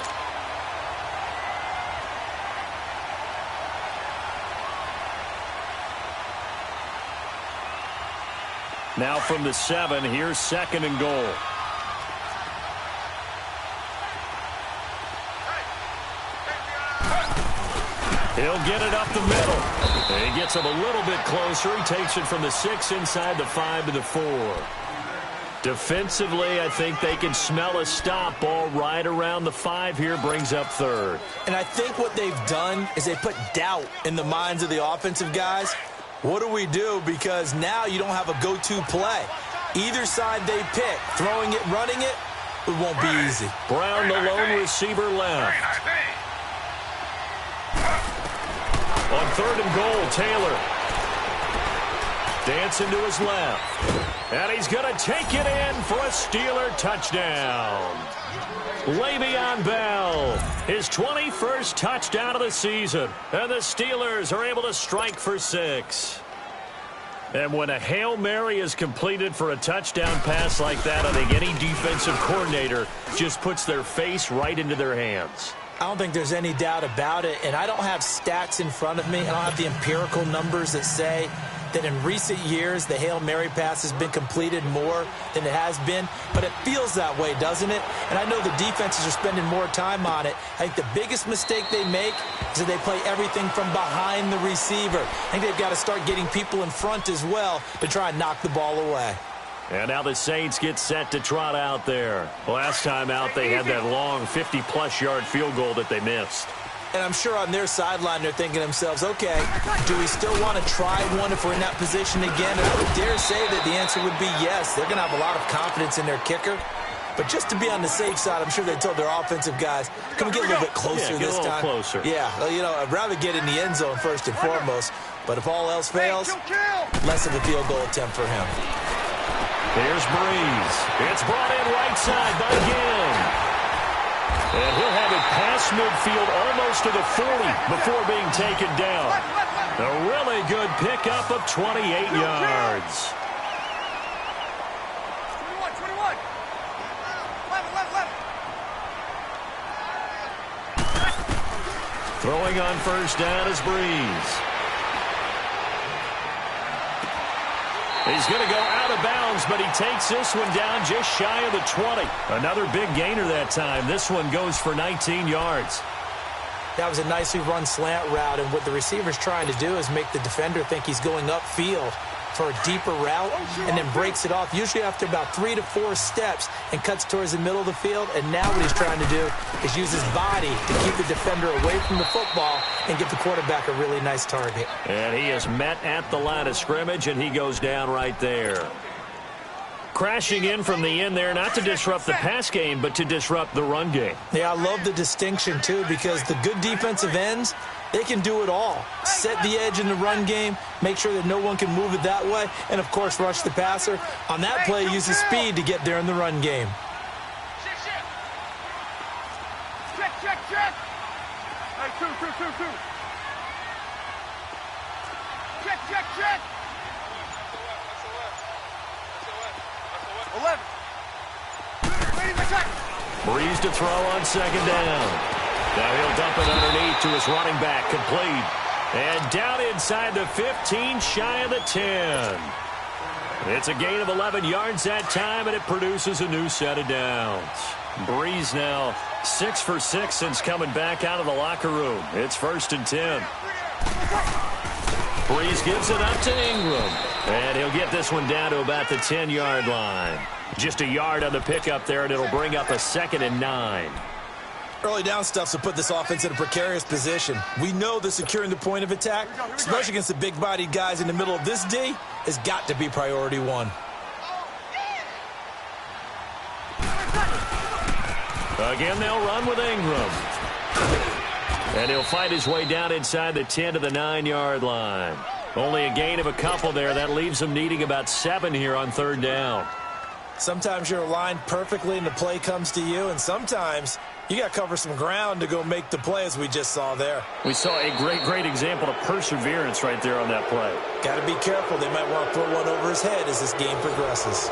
Now from the 7, here's 2nd and goal. He'll get it up the middle. He gets him a little bit closer. He takes it from the 6 inside the 5 to the 4. Defensively, I think they can smell a stop. Ball right around the 5 here, brings up 3rd. And I think what they've done is they put doubt in the minds of the offensive guys. What do we do? Because now you don't have a go-to play. Either side they pick, throwing it, running it, it won't be easy. Brown, the lone receiver, left. On 3rd and goal, Taylor. Dancing to his left. And he's going to take it in for a Steeler touchdown. Le'Veon Bell, his 21st touchdown of the season. And the Steelers are able to strike for 6. And when a Hail Mary is completed for a touchdown pass like that, I think any defensive coordinator just puts their face right into their hands. I don't think there's any doubt about it, and I don't have stats in front of me. I don't have the empirical numbers that say that in recent years the Hail Mary pass has been completed more than it has been, but it feels that way, doesn't it? And I know the defenses are spending more time on it. I think the biggest mistake they make is that they play everything from behind the receiver. I think they've got to start getting people in front as well to try and knock the ball away. And now the Saints get set to trot out there. Last time out, they had that long 50-plus yard field goal that they missed. And I'm sure on their sideline they're thinking to themselves, okay, do we still want to try one if we're in that position again? And I would dare say that the answer would be yes. They're going to have a lot of confidence in their kicker. But just to be on the safe side, I'm sure they told their offensive guys, can we get a little bit closer this time? Closer. Yeah, well, you know, I'd rather get in the end zone first and foremost. But if all else fails, less of a field goal attempt for him. Here's Breeze. It's brought in right side by Gill. And he'll have it past midfield almost to the 40 before being taken down. A really good pickup of 28 yards. 21. Throwing on first down is Breeze. He's going to go out of bounds, but he takes this one down just shy of the 20. Another big gainer that time. This one goes for 19 yards. That was a nicely run slant route, and what the receiver's trying to do is make the defender think he's going upfield for a deeper route and then breaks it off, usually after about 3 to 4 steps, and cuts towards the middle of the field. And now what he's trying to do is use his body to keep the defender away from the football and give the quarterback a really nice target. And he is met at the line of scrimmage, and he goes down right there. Crashing in from the end there, not to disrupt the pass game, but to disrupt the run game. Yeah, I love the distinction, too, because the good defensive ends, they can do it all. Set the edge in the run game, make sure that no one can move it that way, and, of course, rush the passer. On that play, use the speed to get there in the run game. Check. Hey, two. Check. 11. Breeze to throw on second down. Now he'll dump it underneath to his running back, complete. And down inside the 15, shy of the 10. It's a gain of 11 yards that time, and it produces a new set of downs. Breeze now 6 for 6 since coming back out of the locker room. It's 1st and 10. Breeze gives it up to Ingram. And he'll get this one down to about the 10-yard line. Just a yard on the pickup there, and it'll bring up a 2nd and 9. Early down stuff to put this offense in a precarious position. We know that securing the point of attack, especially against the big-bodied guys in the middle of this D, has got to be priority one. Again, they'll run with Ingram. And he'll fight his way down inside the 10 to the 9-yard line. Only a gain of a couple there. That leaves him needing about 7 here on 3rd down. Sometimes you're aligned perfectly and the play comes to you, and sometimes you got to cover some ground to go make the play, as we just saw there. We saw a great example of perseverance right there on that play. Got to be careful. They might want to throw one over his head as this game progresses.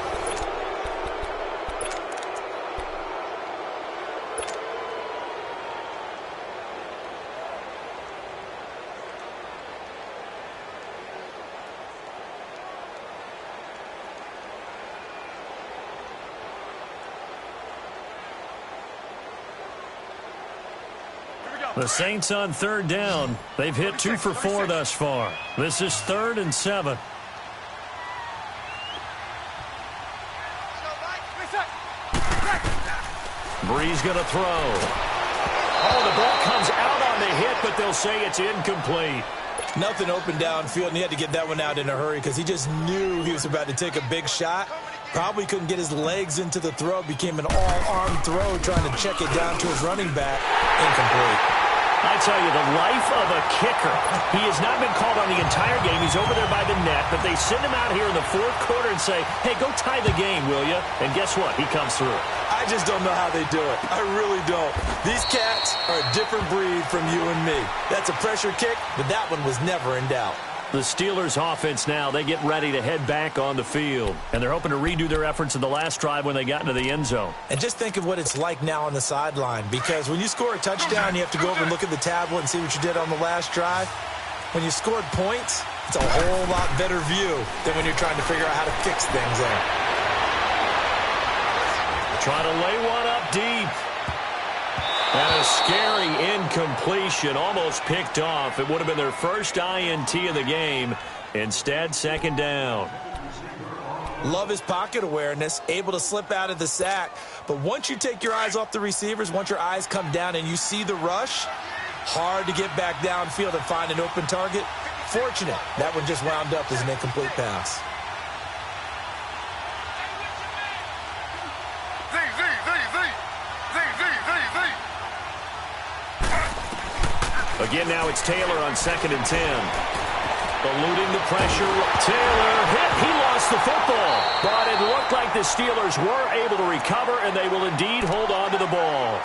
The Saints on 3rd down. They've hit 2 for 4 thus far. This is 3rd and 7. Breeze going to throw. Oh, the ball comes out on the hit, but they'll say it's incomplete. Nothing open downfield, and he had to get that one out in a hurry because he just knew he was about to take a big shot. Probably couldn't get his legs into the throw. Became an all-arm throw, trying to check it down to his running back. Incomplete. I tell you, the life of a kicker. He has not been called on the entire game. He's over there by the net, but they send him out here in the 4th quarter and say, hey, go tie the game, will you? And guess what? He comes through. I just don't know how they do it. I really don't. These cats are a different breed from you and me. That's a pressure kick, but that one was never in doubt. The Steelers offense now, they get ready to head back on the field. And they're hoping to redo their efforts in the last drive when they got into the end zone. And just think of what it's like now on the sideline. Because when you score a touchdown, you have to go over and look at the tablet and see what you did on the last drive. When you scored points, it's a whole lot better view than when you're trying to figure out how to fix things there. Trying to lay one up deep. And a scary incompletion, almost picked off. It would have been their first INT of the game. Instead, 2nd down. Love his pocket awareness, able to slip out of the sack. But once you take your eyes off the receivers, once your eyes come down and you see the rush, hard to get back downfield and find an open target. Fortunate, that one just wound up as an incomplete pass. Z. Again, now it's Taylor on 2nd and 10. Eluding the pressure. Taylor hit. He lost the football. But it looked like the Steelers were able to recover, and they will indeed hold on to the ball.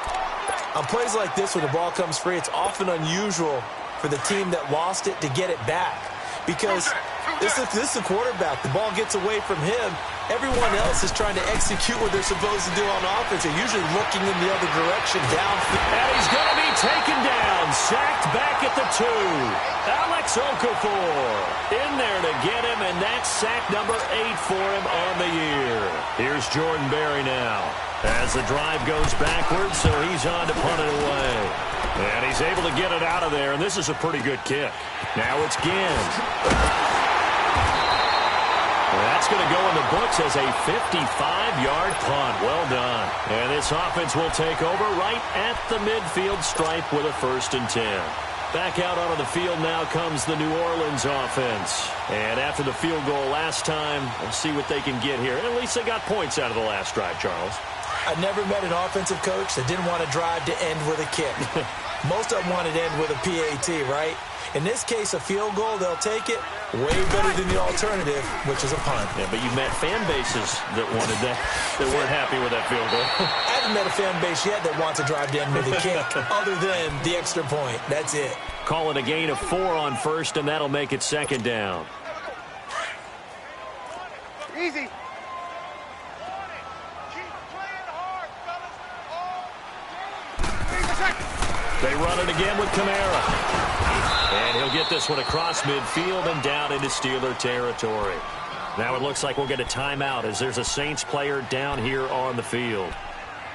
On plays like this, when the ball comes free, it's often unusual for the team that lost it to get it back. Because this is the quarterback. The ball gets away from him. Everyone else is trying to execute what they're supposed to do on offense. They're usually looking in the other direction downfield. And he's going to be taken down. Sacked back at the 2. Alex Okafor in there to get him, and that's sack number 8 for him on the year. Here's Jordan Berry now. As the drive goes backwards, so he's on to punt it away. And he's able to get it out of there, and this is a pretty good kick. Now it's Ginn. That's going to go in the books as a 55-yard punt. Well done. And this offense will take over right at the midfield stripe with a 1st and 10. Back out onto the field now comes the New Orleans offense. And after the field goal last time, we'll see what they can get here. At least they got points out of the last drive, Charles. I never met an offensive coach that didn't want to drive to end with a kick. Most of them wanted to end with a PAT, right? In this case, a field goal, they'll take it. Way better than the alternative, which is a punt. Yeah, but you met fan bases that wanted that, that weren't happy with that field goal. I haven't met a fan base yet that wants to drive to end with a kick, other than the extra point. That's it. Call it a gain of 4 on 1st, and that'll make it 2nd down. Easy. They run it again with Kamara. And he'll get this one across midfield and down into Steeler territory. Now it looks like we'll get a timeout as there's a Saints player down here on the field.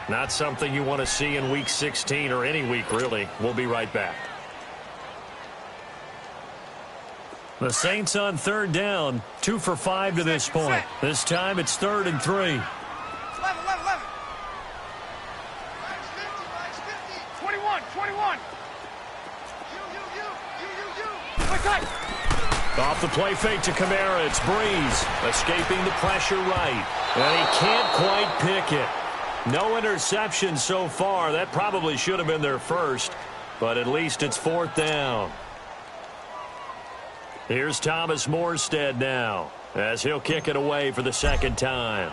Not something you want to see in Week 16 or any week, really. We'll be right back. The Saints on 3rd down, 2 for 5 to this point. This time it's 3rd and 3. 11. 21. Off the play fake to Kamara, it's Breeze, escaping the pressure right. And he can't quite pick it. No interception so far. That probably should have been their first, but at least it's 4th down. Here's Thomas Morstead now, as he'll kick it away for the 2nd time.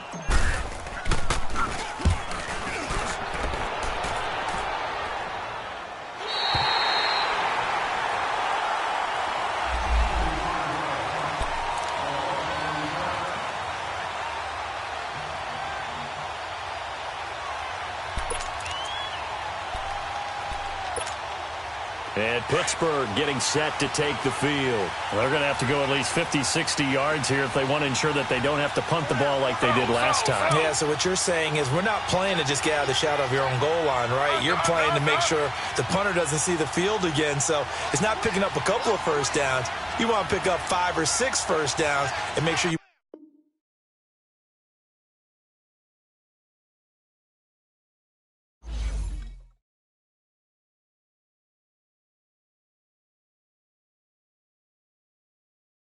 And Pittsburgh getting set to take the field. They're going to have to go at least 50, 60 yards here if they want to ensure that they don't have to punt the ball like they did last time. Yeah, so what you're saying is we're not playing to just get out of the shadow of your own goal line, right? You're playing to make sure the punter doesn't see the field again. So it's not picking up a couple of first downs. You want to pick up 5 or 6 first downs and make sure you